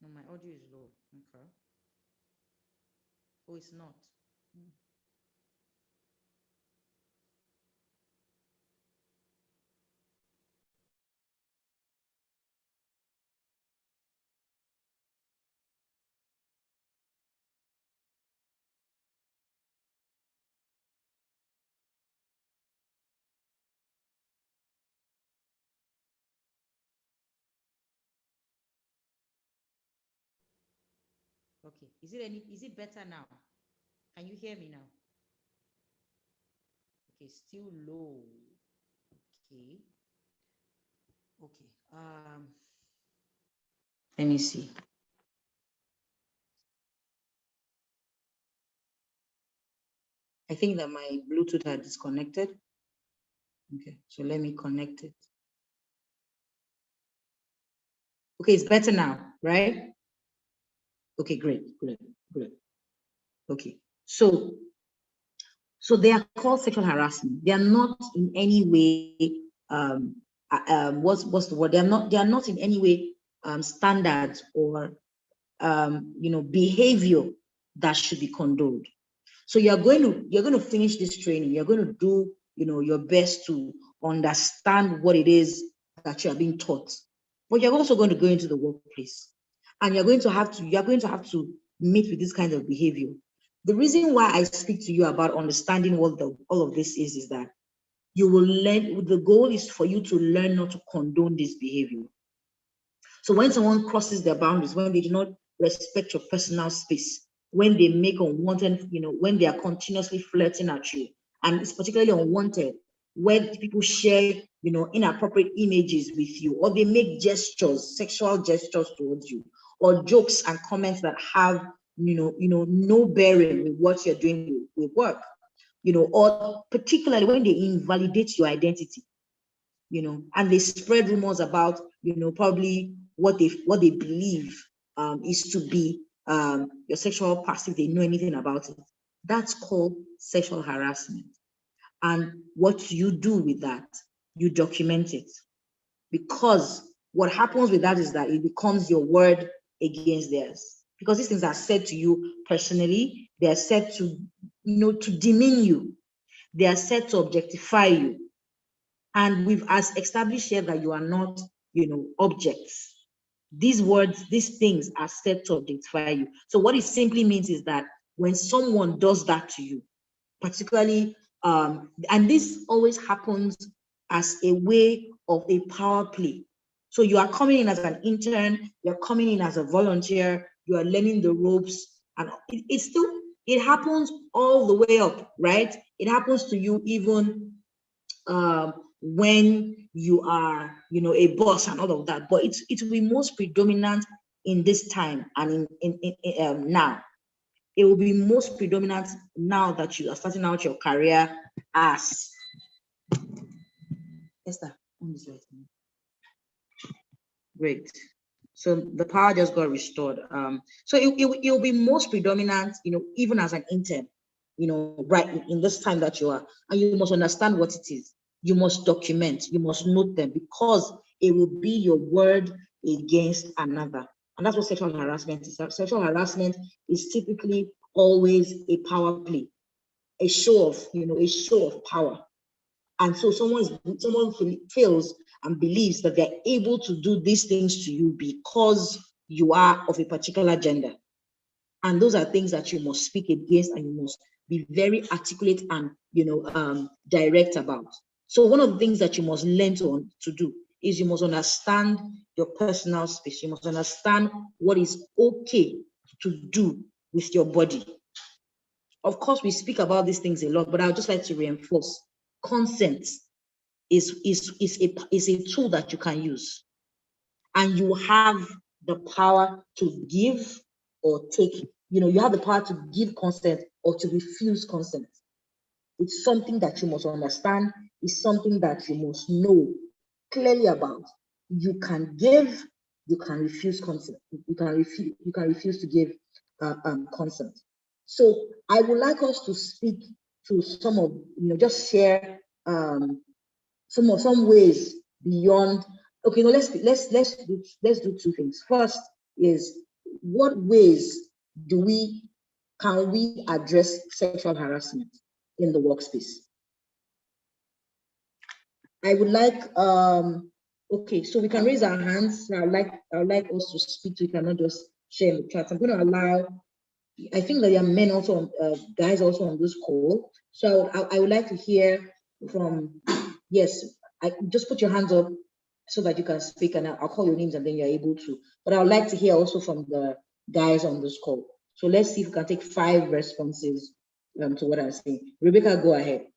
No, my audio is low. Okay. Oh, it's not. Okay, is it better now? Can you hear me now? Okay, still low. Okay. Let me see. I think that my Bluetooth had disconnected. Okay, so let me connect it. Okay, it's better now, right? Okay, great. Okay, so they are called sexual harassment. They are not in any way what's the word? They are not in any way standards or behavior that should be condoned. So you're going to finish this training. You're going to do your best to understand what it is that you are being taught. But you're also going to go into the workplace, and you're going to have to meet with this kind of behavior. The reason why I speak to you about understanding what all of this is that you will learn, the goal is for you to learn not to condone this behavior. So when someone crosses their boundaries, when they do not respect your personal space, when they make unwanted, when they are continuously flirting at you, and it's particularly unwanted, when people share, inappropriate images with you, or they make gestures, sexual gestures towards you, or jokes and comments that have, no bearing with what you're doing with work, or particularly when they invalidate your identity, and they spread rumors about, probably what they believe is to be your sexual past, if they know anything about it. That's called sexual harassment. And what you do with that, you document it. Because what happens with that is that it becomes your word against theirs. Because these things are said to you personally, they are said to, to demean you. They are said to objectify you. And we've as established here that you are not, objects. These words, these things are said to objectify you. So what it simply means is that when someone does that to you, particularly, and this always happens as a way of a power play. So you are coming in as an intern, you're coming in as a volunteer, you are learning the ropes, and it happens all the way up, right? It happens to you even when you are, a boss and all of that, but it will be most predominant in this time and in now. It will be most predominant now that you are starting out your career as Esther. Great. So the power just got restored. So it will be most predominant, even as an intern, right in this time that you are, and you must understand what it is. You must document, you must note them, because it will be your word against another. And that's what sexual harassment is. Sexual harassment is typically always a power play, a show of power. And so someone feels and believes that they're able to do these things to you because you are of a particular gender. And those are things that you must speak against, and you must be very articulate and direct about. So one of the things that you must learn to do is you must understand your personal space. You must understand what is okay to do with your body. Of course, we speak about these things a lot, but I would just like to reinforce consent is a tool that you can use, and you have the power to give or take. You have the power to give consent or to refuse consent. It's something that you must understand. It's something that you must know clearly about. You can give, you can refuse consent. You can refuse to give consent. So I would like us to speak to some of, just share some ways beyond. Okay, no, let's do two things. First is, what ways can we address sexual harassment in the workspace? I would like okay, so we can raise our hands. I would like us to speak. We cannot just share in the chat. I'm going to allow. I think that there are men also, guys also on this call. So I would like to hear from. Yes, I just put your hands up so that you can speak, and I'll call your names, and then you're able to. But I would like to hear also from the guys on this call. So let's see if we can take 5 responses to what I'm saying. Rebecca, go ahead.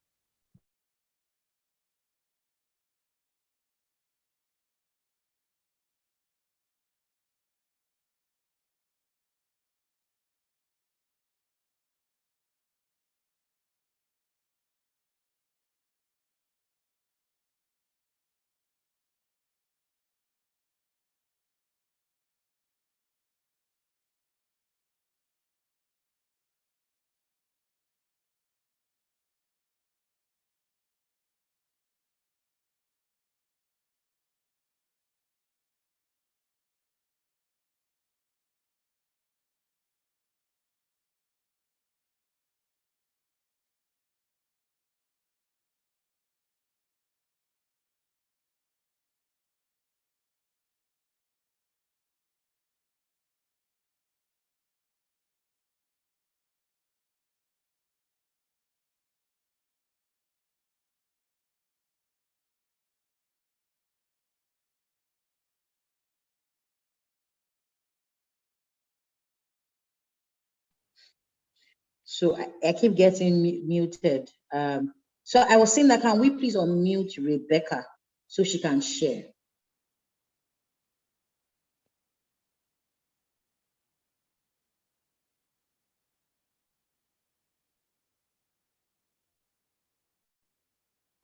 So I keep getting muted. So I was saying that, can we please unmute Rebecca so she can share?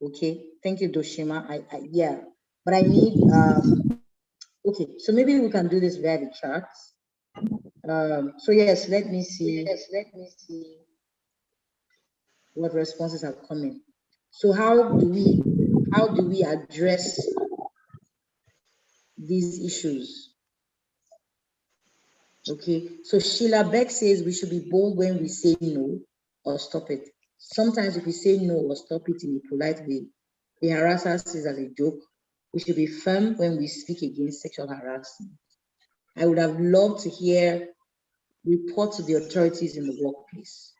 Okay, thank you, Doshima. Yeah, but I need, okay, so maybe we can do this via the chat. So yes, let me see what responses are coming. So how do we address these issues? Okay, so Sheila Beck says we should be bold when we say no or stop it. Sometimes if we say no or stop it in a polite way, the harasser says as a joke. We should be firm when we speak against sexual harassment. I would have loved to hear reports to the authorities in the workplace.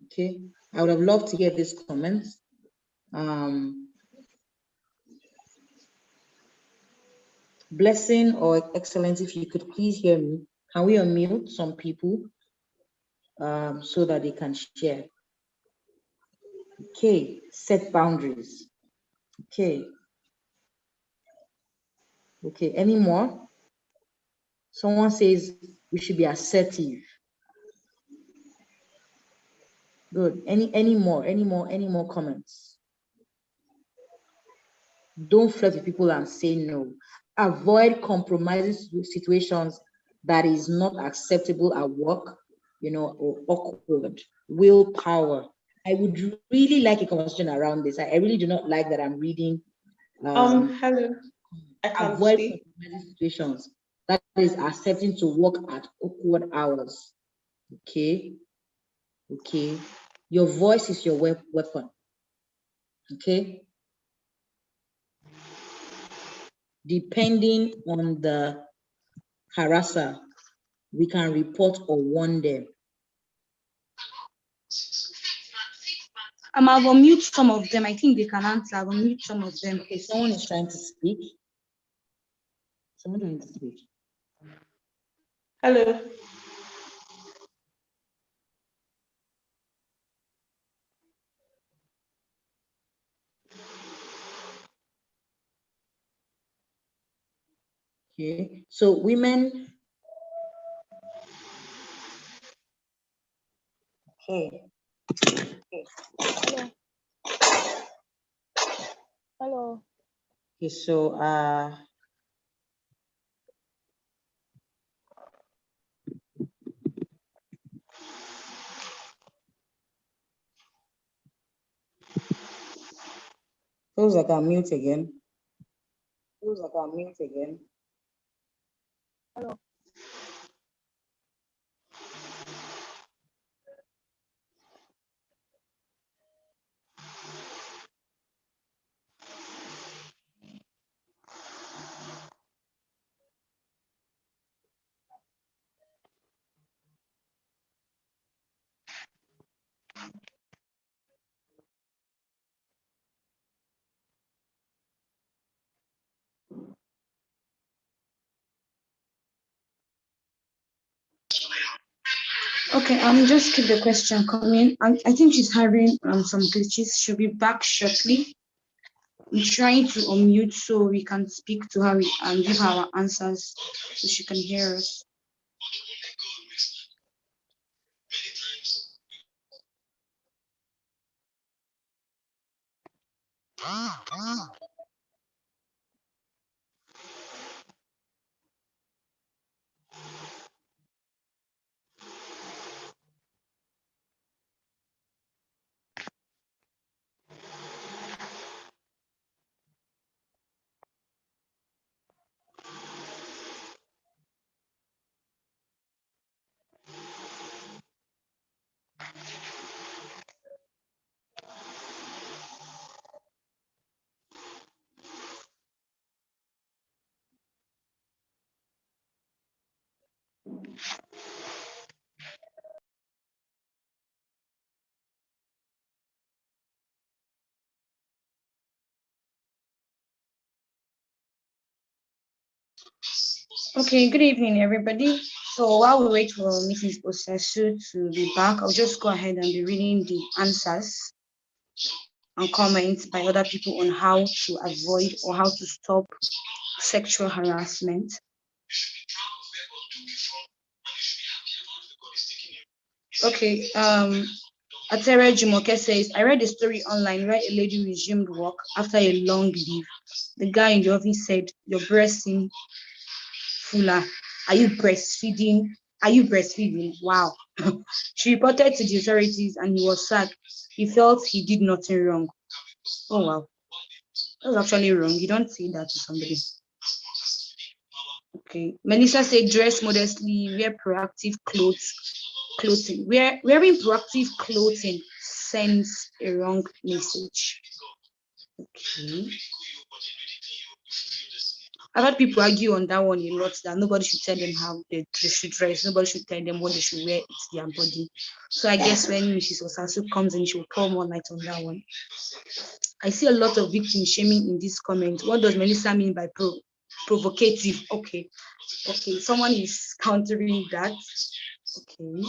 Okay, I would have loved to hear these comments. Blessing or Excellence, if you could please hear me, can we unmute some people so that they can share? Okay, set boundaries. Okay. Okay, any more? Someone says we should be assertive. Good. Any more comments? Don't flirt with people and say no. Avoid compromising situations that is not acceptable at work, or awkward. Willpower. I would really like a conversation around this. I really do not like that I'm reading. Hello. Avoid compromising situations that is accepting to work at awkward hours. Okay. Your voice is your weapon. Okay. Depending on the harasser, we can report or warn them. I'll mute some of them. I think they can answer. I'll mute some of them. Okay, someone is trying to speak. Someone trying to speak. Hello. Okay, so women. Okay. Hello. Okay, so feels like I'm mute again. Hello. Okay, just keep the question coming. I think she's having some glitches. She'll be back shortly. I'm trying to unmute so we can speak to her and give her our answers so she can hear us. Okay, good evening, everybody. So while we wait for Mrs. Osasu to be back, I'll just go ahead and be reading the answers and comments by other people on how to avoid or how to stop sexual harassment. Okay, Atere Jumoke says, I read a story online where a lady resumed work after a long leave. The guy in the office said, your breast seem fuller. Are you breastfeeding? Are you breastfeeding? Wow. She reported to the authorities and he was sacked. He felt he did nothing wrong. Oh, wow. That's actually wrong. You don't say that to somebody. Okay. Melissa said, dress modestly, wear proactive clothing. Wearing proactive clothing sends a wrong message. Okay. I've had people argue on that one a lot, that nobody should tell them how they should dress, nobody should tell them what they should wear, it's their body. So I guess when Mrs. Osasu comes in, she will pour more light on that one. I see a lot of victim shaming in this comment. What does Melissa mean by provocative? Okay, someone is countering that. Okay.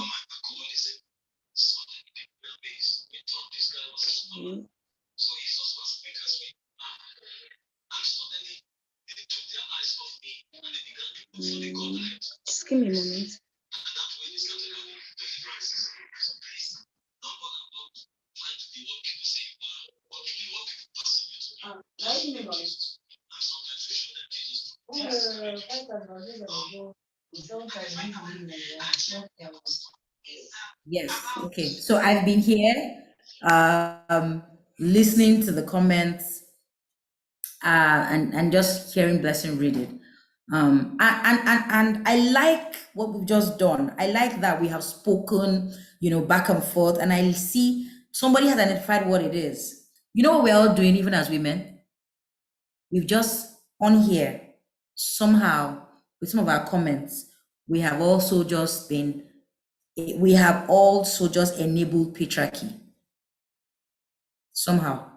Just give me a moment. Yes, okay. So I've been here listening to the comments and just hearing Blessing read it. And I like what we've just done. I like that we have spoken, back and forth, and I see somebody has identified what it is. You know what we're all doing, even as women? We've just on here, somehow, with some of our comments, we have also just enabled patriarchy. Somehow.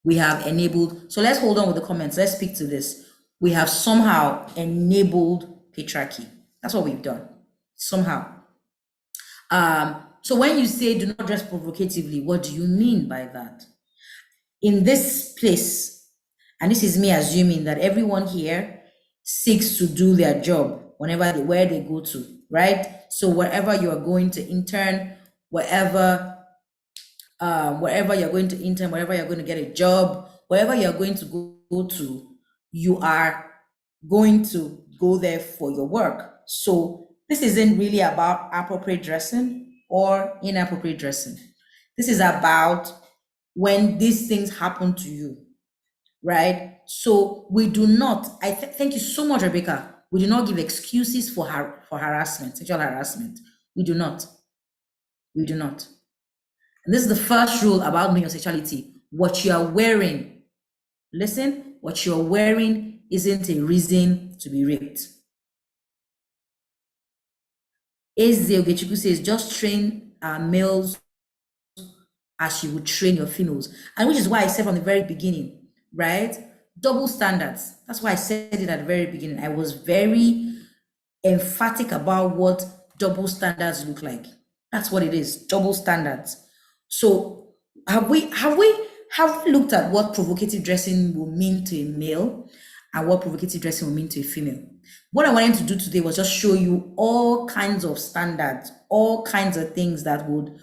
We have enabled, so let's hold on with the comments. Let's speak to this. We have somehow enabled patriarchy. That's what we've done. Somehow. So when you say do not dress provocatively, what do you mean by that? In this place, and this is me assuming that everyone here seeks to do their job where they go to, right? So wherever you are going to intern, wherever you're going to intern, wherever you're going to get a job, wherever you're going to go to, you are going to go there for your work. So this isn't really about appropriate dressing or inappropriate dressing. This is about when these things happen to you, right? So we do not, thank you so much, Rebecca. We do not give excuses for harassment, sexual harassment. We do not. We do not. And this is the first rule about knowing your sexuality. What you are wearing, listen, what you're wearing isn't a reason to be raped. Eze Ogechukwu says, just train males as you would train your females. And which is why I said from the very beginning, right? Double standards. That's why I said it at the very beginning. I was very emphatic about what double standards look like. That's what it is, double standards. So have we looked at what provocative dressing will mean to a male and what provocative dressing will mean to a female? What I wanted to do today was just show you all kinds of standards, all kinds of things that would,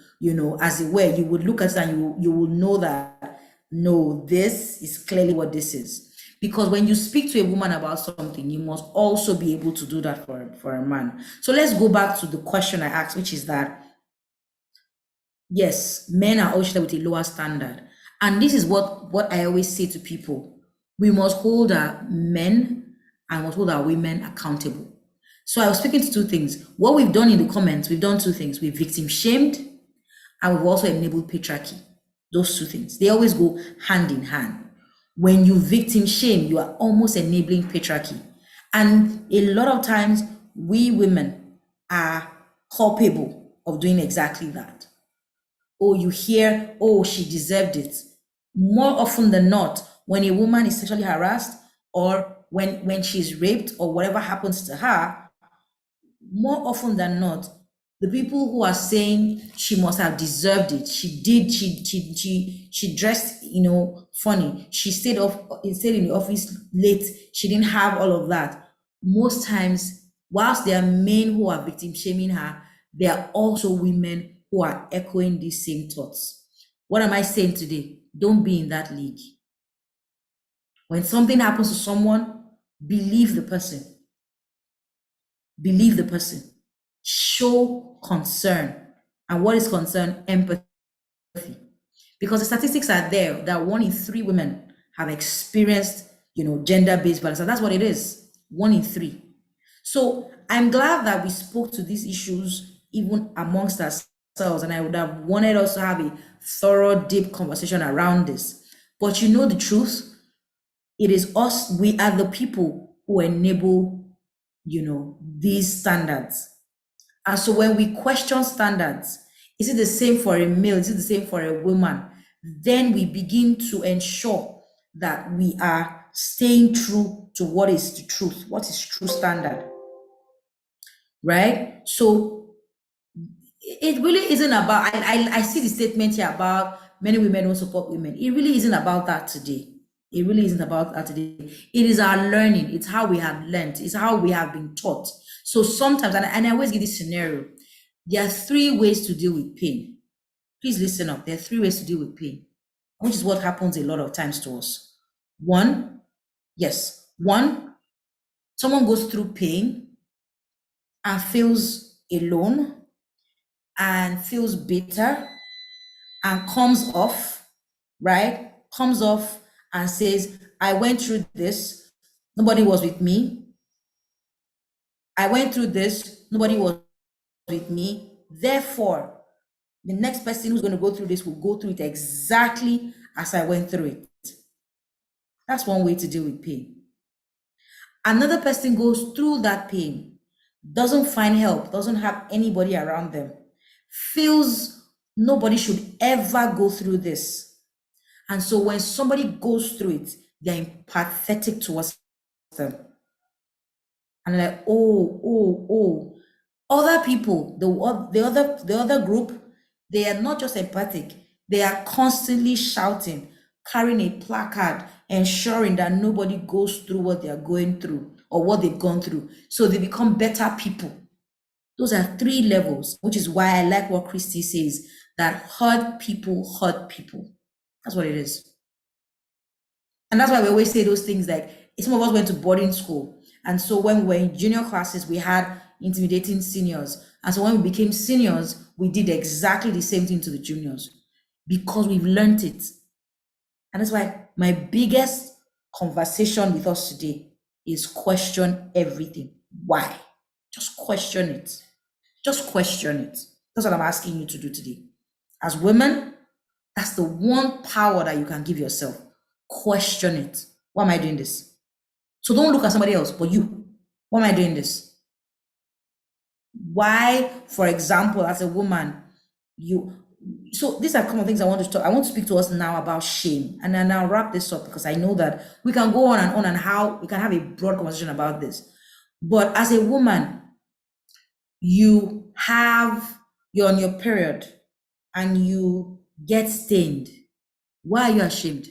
as it were, you would look at it and you will know that, no, this is clearly what this is. Because when you speak to a woman about something, you must also be able to do that for a man. So let's go back to the question I asked, which is that, yes, men are always treated with a lower standard. And this is what I always say to people. We must hold our men and must hold our women accountable. So I was speaking to two things. What we've done in the comments, we've done two things. We've victim shamed and we've also enabled patriarchy. Those two things, they always go hand in hand. When you victim shame, you are almost enabling patriarchy. And a lot of times, we women are culpable of doing exactly that. Oh, you hear, oh, she deserved it. More often than not, when a woman is sexually harassed or when she's raped or whatever happens to her, more often than not, the people who are saying she must have deserved it, she dressed, funny, she stayed in the office late, she didn't have all of that. Most times, whilst there are men who are victim shaming her, there are also women who are echoing these same thoughts. What am I saying today? Don't be in that league. When something happens to someone, believe the person. Believe the person. Show concern. And what is concern? Empathy. Because the statistics are there that 1 in 3 women have experienced, gender-based violence. And that's what it is. 1 in 3. So I'm glad that we spoke to these issues even amongst ourselves. And I would have wanted us to have a thorough, deep conversation around this. But you know the truth? It is us, we are the people who enable, these standards. And so when we question standards, is it the same for a male? Is it the same for a woman? Then we begin to ensure that we are staying true to what is the truth, what is true standard, right? So it really isn't about, I see the statement here about many women don't support women. It really isn't about that today. It really isn't about that today. It is our learning. It's how we have learned. It's how we have been taught. So sometimes, and I always give this scenario, there are 3 ways to deal with pain. Please listen up. There are 3 ways to deal with pain, which is what happens a lot of times to us. One, someone goes through pain and feels alone and feels bitter and comes off, right? Comes off and says, I went through this, nobody was with me. I went through this, nobody was with me. Therefore, the next person who's going to go through this will go through it exactly as I went through it. That's one way to deal with pain. Another person goes through that pain, doesn't find help, doesn't have anybody around them, feels nobody should ever go through this. And so when somebody goes through it, they're empathetic towards them. And they're like, oh. Other people, the other group, they are not just empathic, they are constantly shouting, carrying a placard, ensuring that nobody goes through what they are going through or what they've gone through. So they become better people. Those are 3 levels, which is why I like what Christy says, that hurt people hurt people. That's what it is. And that's why we always say those things like, some of us went to boarding school. And so when we were in junior classes, we had intimidating seniors. And so when we became seniors, we did exactly the same thing to the juniors because we've learned it. And that's why my biggest conversation with us today is question everything. Why? Just question it. Just question it. That's what I'm asking you to do today. As women, that's the one power that you can give yourself. Question it. Why am I doing this? So don't look at somebody else, but you. Why am I doing this? Why, for example, as a woman, so these are common things I want to talk. I want to speak to us now about shame. And then I'll wrap this up because I know that we can go on and how we can have a broad conversation about this. But as a woman, you're on your period and you get stained. Why are you ashamed?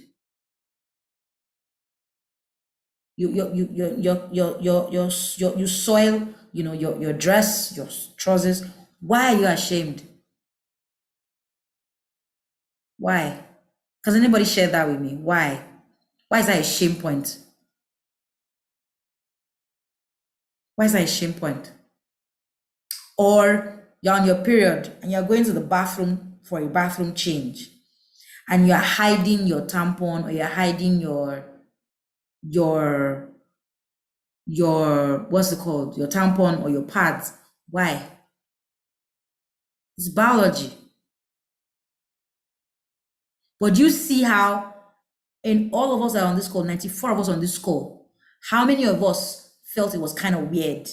You soil, your dress, your trousers. Why are you ashamed? Why? Can anybody share that with me? Why? Why is that a shame point? Why is that a shame point? Or you're on your period and you're going to the bathroom for a bathroom change and you're hiding your tampon or you're hiding your what's it called? Your tampon or your pads. Why? It's biology. But do you see how in all of us that are on this call, 94 of us on this call, how many of us felt it was kind of weird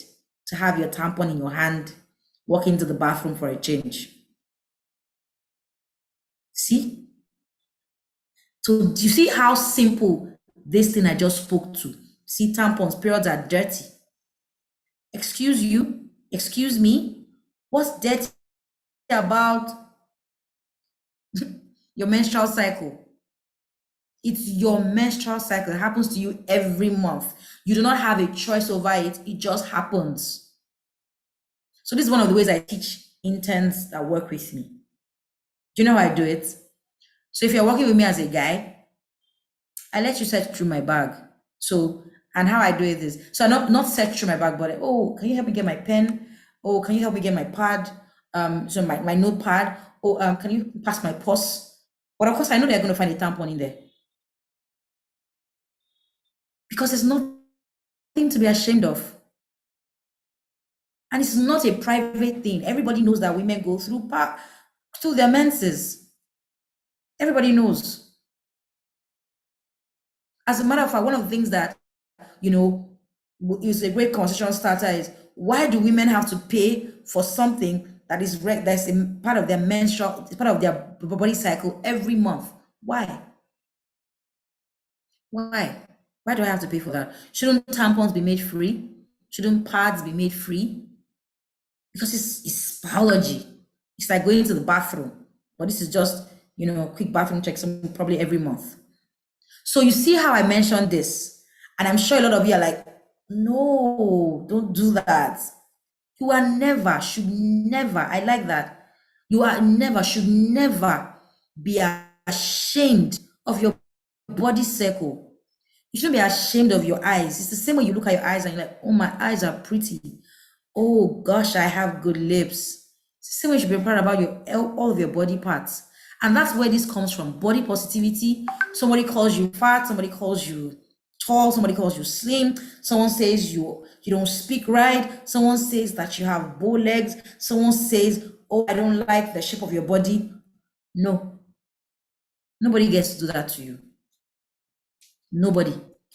to have your tampon in your hand, walk into the bathroom for a change? See? So do you see how simple this thing I just spoke to see tampons, periods are dirty. Excuse you, excuse me, what's dirty about your menstrual cycle? It's your menstrual cycle. It happens to you every month. You do not have a choice over it. It just happens. So this is one of the ways I teach interns that work with me. Do you know how I do it? So if you're working with me as a guy, I let you search through my bag. So, and how I do it is, so I not search through my bag, but oh, can you help me get my pen? Oh, can you help me get my pad? So my notepad. Oh, can you pass my purse? But of course, I know they're going to find a tampon in there. Because it's nothing to be ashamed of. And it's not a private thing. Everybody knows that women go through their menses. Everybody knows. As a matter of fact, one of the things that, you know, is a great conversation starter is, why do women have to pay for something that's a part of their menstrual, it's part of their body cycle every month? Why? Why? Why do I have to pay for that? Shouldn't tampons be made free? Shouldn't pads be made free? Because it's biology. It's like going to the bathroom, but this is just, you know, quick bathroom check, probably every month. So you see how I mentioned this, and I'm sure a lot of you are like, no, don't do that. You are never, should never, I like that. You are never, should never be ashamed of your body cycle. You shouldn't be ashamed of your eyes. It's the same way you look at your eyes and you're like, oh, my eyes are pretty. Oh gosh, I have good lips. It's the same way you should be proud about all of your body parts. And that's where this comes from, body positivity. Somebody calls you fat, somebody calls you tall, somebody calls you slim, someone says you don't speak right, someone says that you have bow legs, someone says, oh, I don't like the shape of your body. No, nobody gets to do that to you. Nobody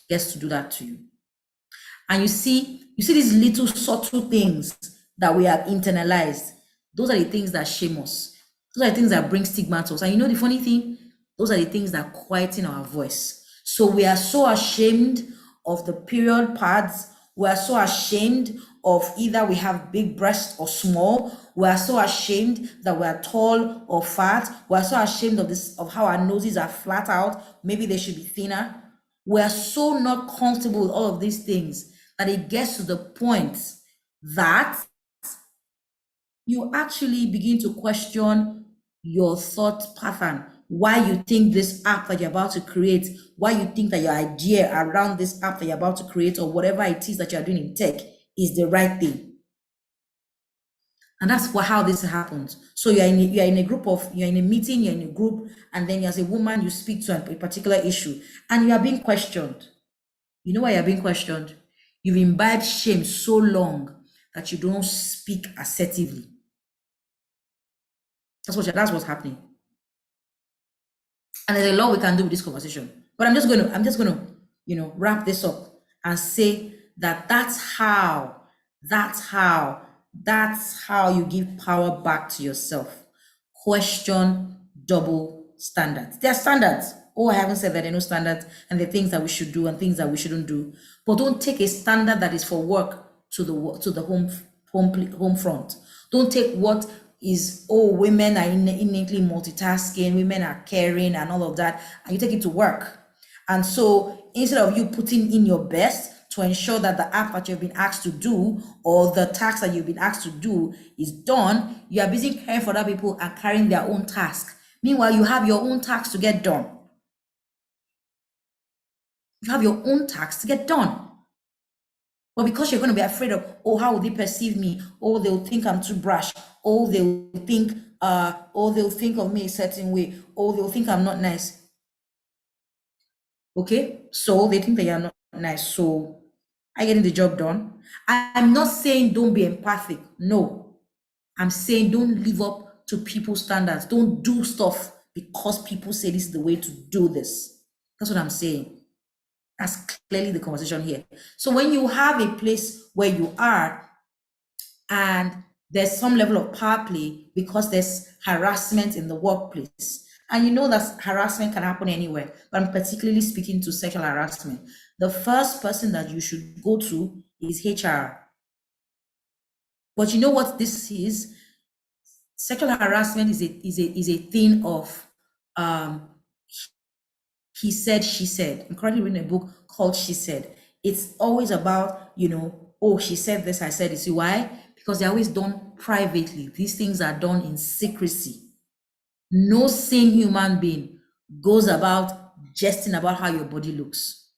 gets to do that to you. And you see these little subtle things that we have internalized. Those are the things that shame us. Those are the things that bring stigma to us. And you know the funny thing? Those are the things that quieten our voice. So we are so ashamed of the period pads. We are so ashamed of either we have big breasts or small. We are so ashamed that we are tall or fat. We are so ashamed of how our noses are flat out. Maybe they should be thinner. We are so not comfortable with all of these things that it gets to the point that you actually begin to question your thought pattern, why you think this app that you're about to create, why you think that your idea around this app that you're about to create or whatever it is that you're doing in tech is the right thing. And that's how this happens. So you're in a meeting, you're in a group, and then as a woman, you speak to a particular issue and you are being questioned. You know why you're being questioned? You've imbibed shame so long that you don't speak assertively. That's what's happening. And there's a lot we can do with this conversation. But I'm just gonna, you know, wrap this up and say that that's how you give power back to yourself. Question double standards. There are standards. Oh, I haven't said that there are no standards, and there are things that we should do and things that we shouldn't do. But don't take a standard that is for work to the home front. Don't take what is, oh, women are innately multitasking, women are caring and all of that, and you take it to work. And so instead of you putting in your best to ensure that the app that you've been asked to do or the task that you've been asked to do is done, you are busy caring for other people and carrying their own task. Meanwhile, you have your own task to get done. You have your own task to get done. But because you're going to be afraid of, oh, how will they perceive me? Oh, they'll think I'm too brash. Oh, they'll think of me a certain way. Oh, they'll think I'm not nice. Okay, so they think that you're not nice. So are you getting the job done? I'm not saying don't be empathic. No, I'm saying don't live up to people's standards. Don't do stuff because people say this is the way to do this. That's what I'm saying. That's clearly the conversation here. So when you have a place where you are and there's some level of power play because there's harassment in the workplace And you know that harassment can happen anywhere, but I'm particularly speaking to sexual harassment. The first person that you should go to is HR. But you know what this is? Sexual harassment is a thing of he said, she said. I'm currently reading a book called She Said. It's always about, oh, she said this, I said this. See why? Because they're always done privately. These things are done in secrecy. No sane human being goes about jesting about how your body looks.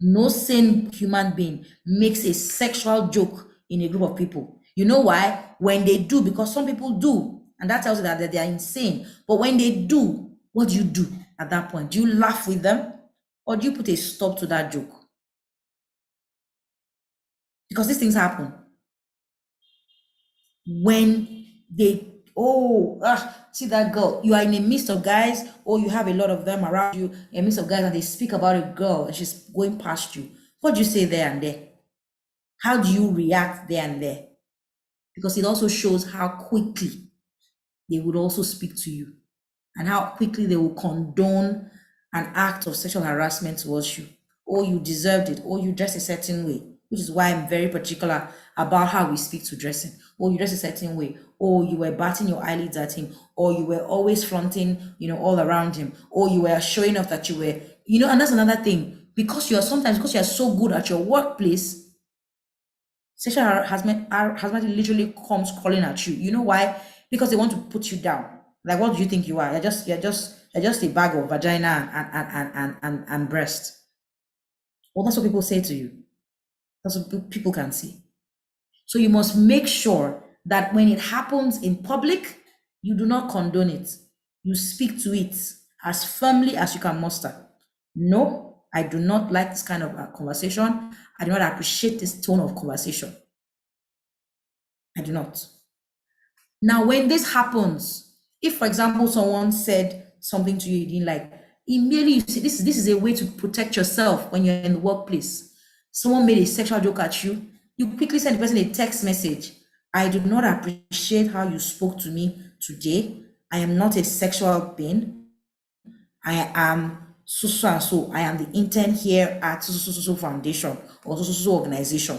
No sane human being makes a sexual joke in a group of people. You know why? When they do, because some people do, and that tells you that they are insane. But when they do, what do you do at that point? Do you laugh with them, or do you put a stop to that joke? Because these things happen. When they, see that girl, you are in a midst of guys, or you have a lot of them around you, in a midst of guys, and they speak about a girl and she's going past you. What do you say there and there? How do you react there and there? Because it also shows how quickly they would also speak to you and how quickly they will condone an act of sexual harassment towards you. Or you deserved it, or you dress a certain way, which is why I'm very particular about how we speak to dressing. Or you dress a certain way, or you were batting your eyelids at him, or you were always flaunting, all around him, or you were showing off that you were, and that's another thing. Because you are so good at your workplace, sexual harassment literally comes calling at you. You know why? Because they want to put you down. Like, what do you think you are? You're just a bag of vagina and breast. Well, that's what people say to you. That's what people can see. So you must make sure that when it happens in public, you do not condone it. You speak to it as firmly as you can muster. No, I do not like this kind of conversation. I do not appreciate this tone of conversation. I do not. Now, when this happens, if, for example, someone said something to you didn't like, immediately you see this is a way to protect yourself when you're in the workplace. Someone made a sexual joke at you, you quickly send the person a text message. I do not appreciate how you spoke to me today. I am not a sexual being. I am so and so. I am the intern here at so foundation or so organization.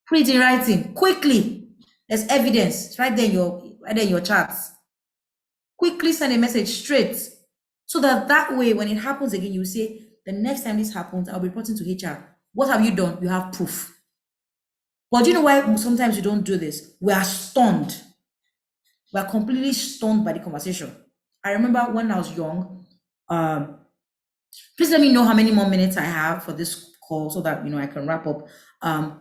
Put it in writing quickly. There's evidence. It's right there in your charts. Quickly send a message straight, so that way, when it happens again, you say, the next time this happens, I'll be reporting to HR. What have you done? You have proof. But do you know why sometimes you don't do this? We are stunned. We are completely stunned by the conversation. I remember when I was young, please let me know how many more minutes I have for this call so that I can wrap up.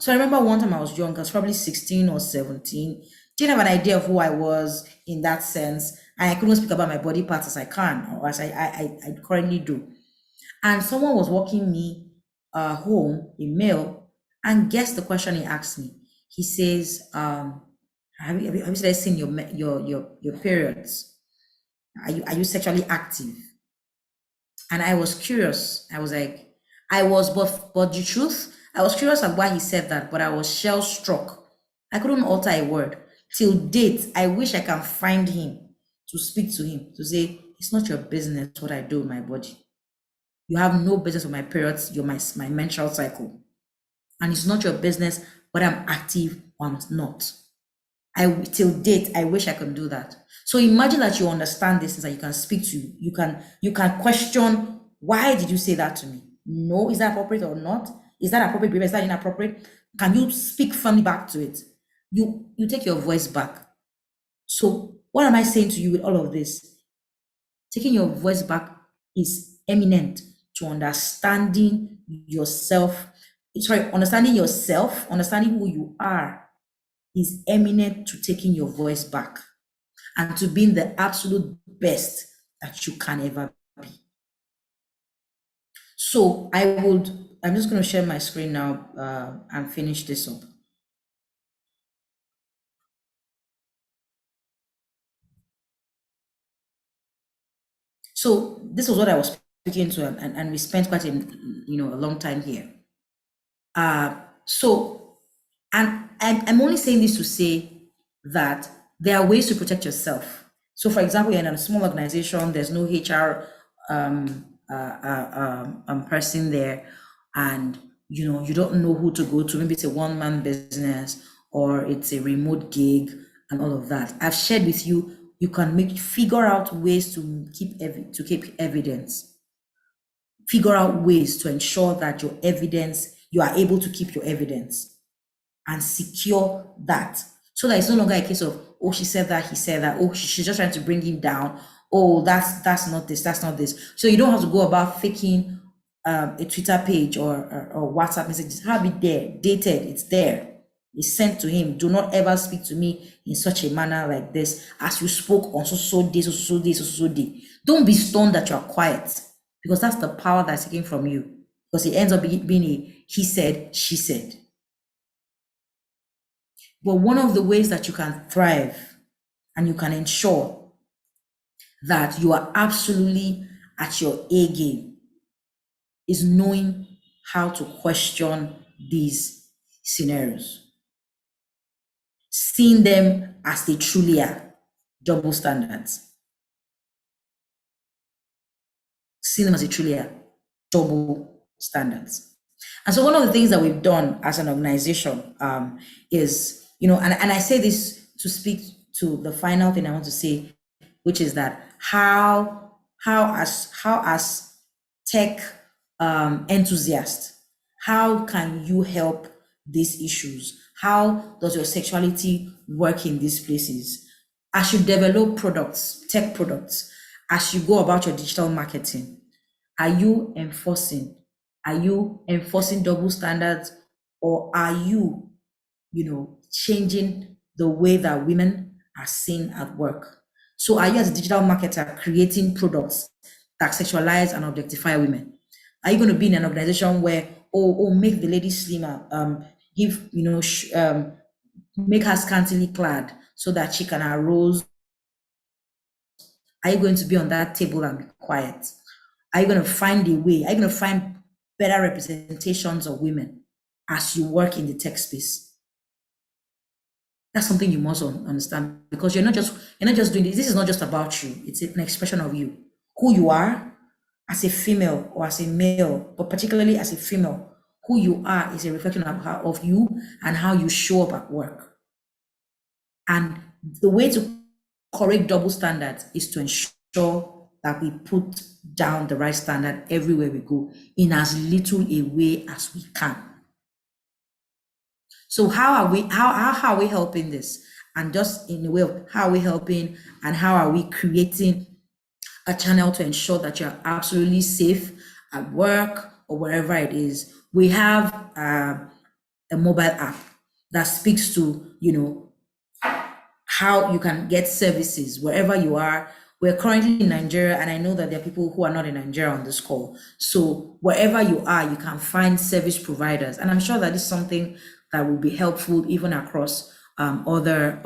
So I remember one time I was young, I was probably 16 or 17. Didn't have an idea of who I was in that sense. And I couldn't speak about my body parts as I can, or as I currently do. And someone was walking me home, a male, and guess the question he asked me. He says, have you seen your periods? Are you sexually active? And I was curious. I was like, but the truth, I was curious at why he said that, but I was shell struck. I couldn't utter a word. Till date, I wish I can find him to speak to him, to say, it's not your business what I do with my body. You have no business with my periods, you're my menstrual cycle. And it's not your business whether I'm active or I'm not. Till date, I wish I could do that. So imagine that you understand this, that you can speak to, you can question, why did you say that to me? No, is that appropriate or not? Is that appropriate behavior? Is that inappropriate? Can you speak firmly back to it? You take your voice back. So what am I saying to you with all of this? Taking your voice back is eminent to understanding yourself. Understanding yourself, understanding who you are is eminent to taking your voice back and to being the absolute best that you can ever be. So I'm just going to share my screen now and finish this up. So this was what I was speaking to, and we spent quite a long time here. And I'm only saying this to say that there are ways to protect yourself. So for example, in a small organization, there's no HR person there, and you don't know who to go to. Maybe it's a one-man business or it's a remote gig and all of that. I've shared with you, you can figure out ways to keep evidence. Figure out ways to ensure that you are able to keep your evidence and secure that, so that it's no longer a case of, oh, she said that, he said that, oh, she's just trying to bring him down, oh, that's not this, that's not this. So you don't have to go about faking a Twitter page or WhatsApp message. Have it there, dated, it's there, it's sent to him. Do not ever speak to me in such a manner like this, as you spoke on so day, so day. Don't be stunned that you're quiet, because that's the power that's taken from you, because it ends up being a he said, she said. But one of the ways that you can thrive and you can ensure that you are absolutely at your A game is knowing how to question these scenarios, seeing them as they truly are, double standards. Seeing them as they truly are, double standards. And so one of the things that we've done as an organization is, and I say this to speak to the final thing I want to say, which is that how as tech enthusiasts, how can you help these issues? How does your sexuality work in these places? As you develop products, tech products, as you go about your digital marketing, are you enforcing double standards, or are you, changing the way that women are seen at work? So are you, as a digital marketer, creating products that sexualize and objectify women? Are you going to be in an organization where, make the lady slimmer, make her scantily clad so that she can arouse? Are you going to be on that table and be quiet? Are you going to find a way? Are you going to find better representations of women as you work in the tech space? That's something you must understand, because you're not just doing this. This is not just about you. It's an expression of you, who you are as a female or as a male, but particularly as a female. Who you are is a reflection of you and how you show up at work. And the way to correct double standards is to ensure that we put down the right standard everywhere we go, in as little a way as we can. So how are we helping this? And just in the way of how are we helping, and how are we creating a channel to ensure that you're absolutely safe at work or wherever it is? We have a mobile app that speaks to, how you can get services wherever you are. We're currently in Nigeria, and I know that there are people who are not in Nigeria on this call. So wherever you are, you can find service providers. And I'm sure that is something that will be helpful even across other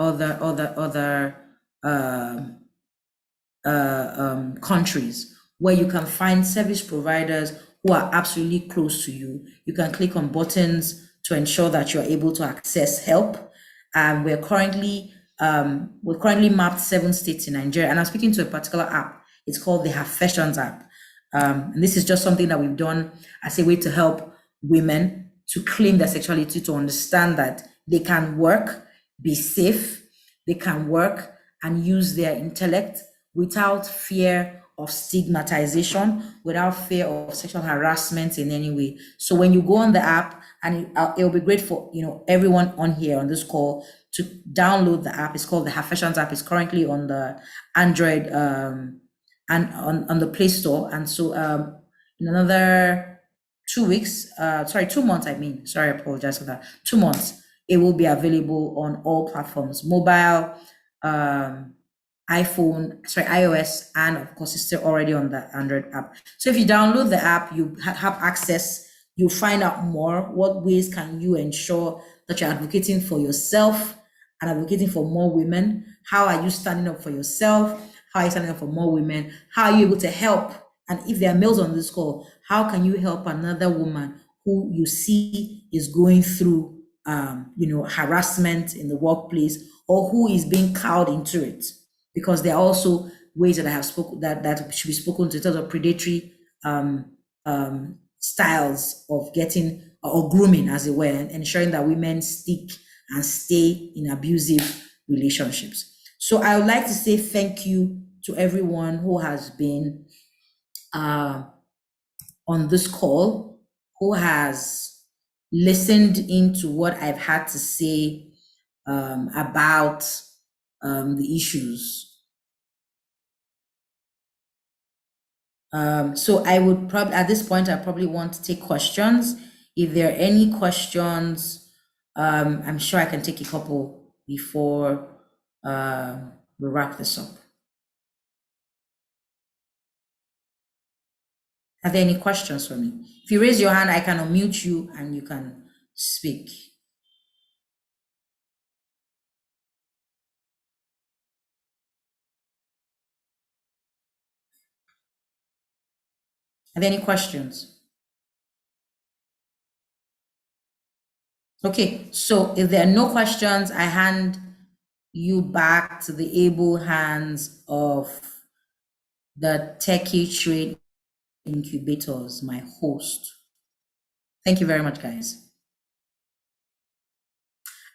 countries, where you can find service providers who are absolutely close to you. You can click on buttons to ensure that you're able to access help. We're currently mapped 7 states in Nigeria, and I'm speaking to a particular app. It's called the Her Sexuality app. And this is just something that we've done as a way to help women to claim their sexuality, to understand that they can work, be safe, they can work and use their intellect without fear of stigmatization, without fear of sexual harassment in any way. So when you go on the app, and it'll be great for everyone on here on this call to download the app. It's called the Her Sexuality app. It's currently on the Android and on the Play Store. And so in another 2 weeks, 2 months, I apologize for that. 2 months, it will be available on all platforms, mobile, iOS, and of course, it's still already on the Android app. So if you download the app, you have access. You find out more. What ways can you ensure that you're advocating for yourself and advocating for more women? How are you standing up for yourself? How are you standing up for more women? How are you able to help? And if there are males on this call, how can you help another woman who you see is going through, harassment in the workplace, or who is being cowed into it? because there are also ways that I have spoken that should be spoken to in terms of predatory styles of getting or grooming, as it were, and ensuring that women stick and stay in abusive relationships. So I would like to say thank you to everyone who has been on this call, who has listened into what I've had to say about the issues. So I would probably, at this point, I probably want to take questions. If there are any questions, I'm sure I can take a couple before we wrap this up. Are there any questions for me? If you raise your hand, I can unmute you and you can speak. Are there any questions? Okay, so if there are no questions, I hand you back to the able hands of the Techie Trade Incubators, my host. Thank you very much, guys.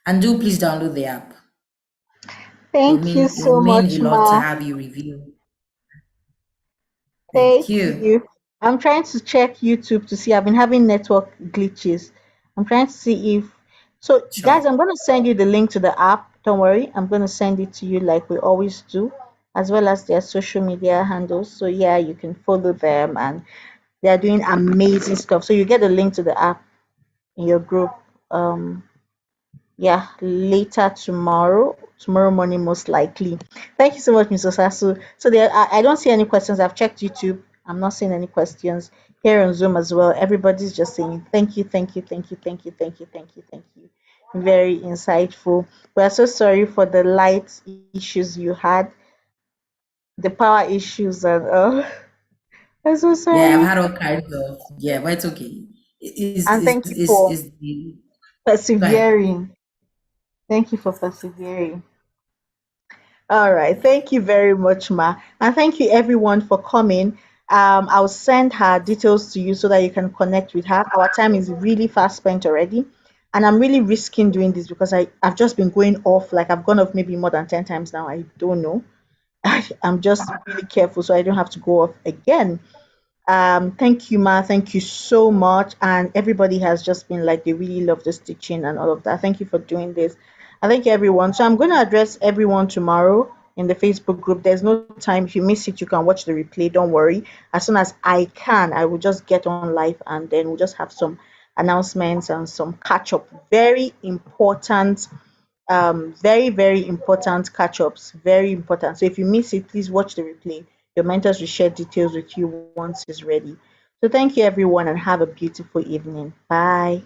And do please download the app. Thank you so much, a lot to Ma. have you review. Thank you. you. I'm trying to check YouTube to see. I've been having network glitches. I'm trying to see if. So, guys, I'm going to send you the link to the app. Don't worry. I'm going to send it to you like we always do, as well as their social media handles. So, yeah, you can follow them and they are doing amazing stuff. So, you get the link to the app in your group. Yeah, later tomorrow morning, most likely. Thank you so much, Mr. Sasu. So there, I don't see any questions. I've checked YouTube. I'm not seeing any questions here on Zoom as well. Everybody's just saying thank you, thank you, thank you, thank you, thank you, thank you, thank you. Very insightful. We are so sorry for the light issues you had, the power issues, and I'm so sorry. Yeah, I've had all kinds of, yeah, but it's okay. And thank you for persevering. Thank you for persevering. All right. Thank you very much, Ma. And thank you everyone for coming. I'll send her details to you so that you can connect with her. Our time is really fast spent already. And I'm really risking doing this because I've just been going off, like I've gone off maybe more than 10 times now. I don't know. I'm just really careful so I don't have to go off again. Thank you, Ma. Thank you so much. And everybody has just been like, they really love this teaching and all of that. Thank you for doing this. I thank everyone. So I'm going to address everyone tomorrow in the Facebook group. There's no time. If you miss it, you can watch the replay. Don't worry. As soon as I can, I will just get on live and then we'll just have some announcements and some catch up. Very important, very important catch ups. Very important. So if you miss it, please watch the replay. Your mentors will share details with you once it's ready. So thank you everyone and have a beautiful evening. Bye.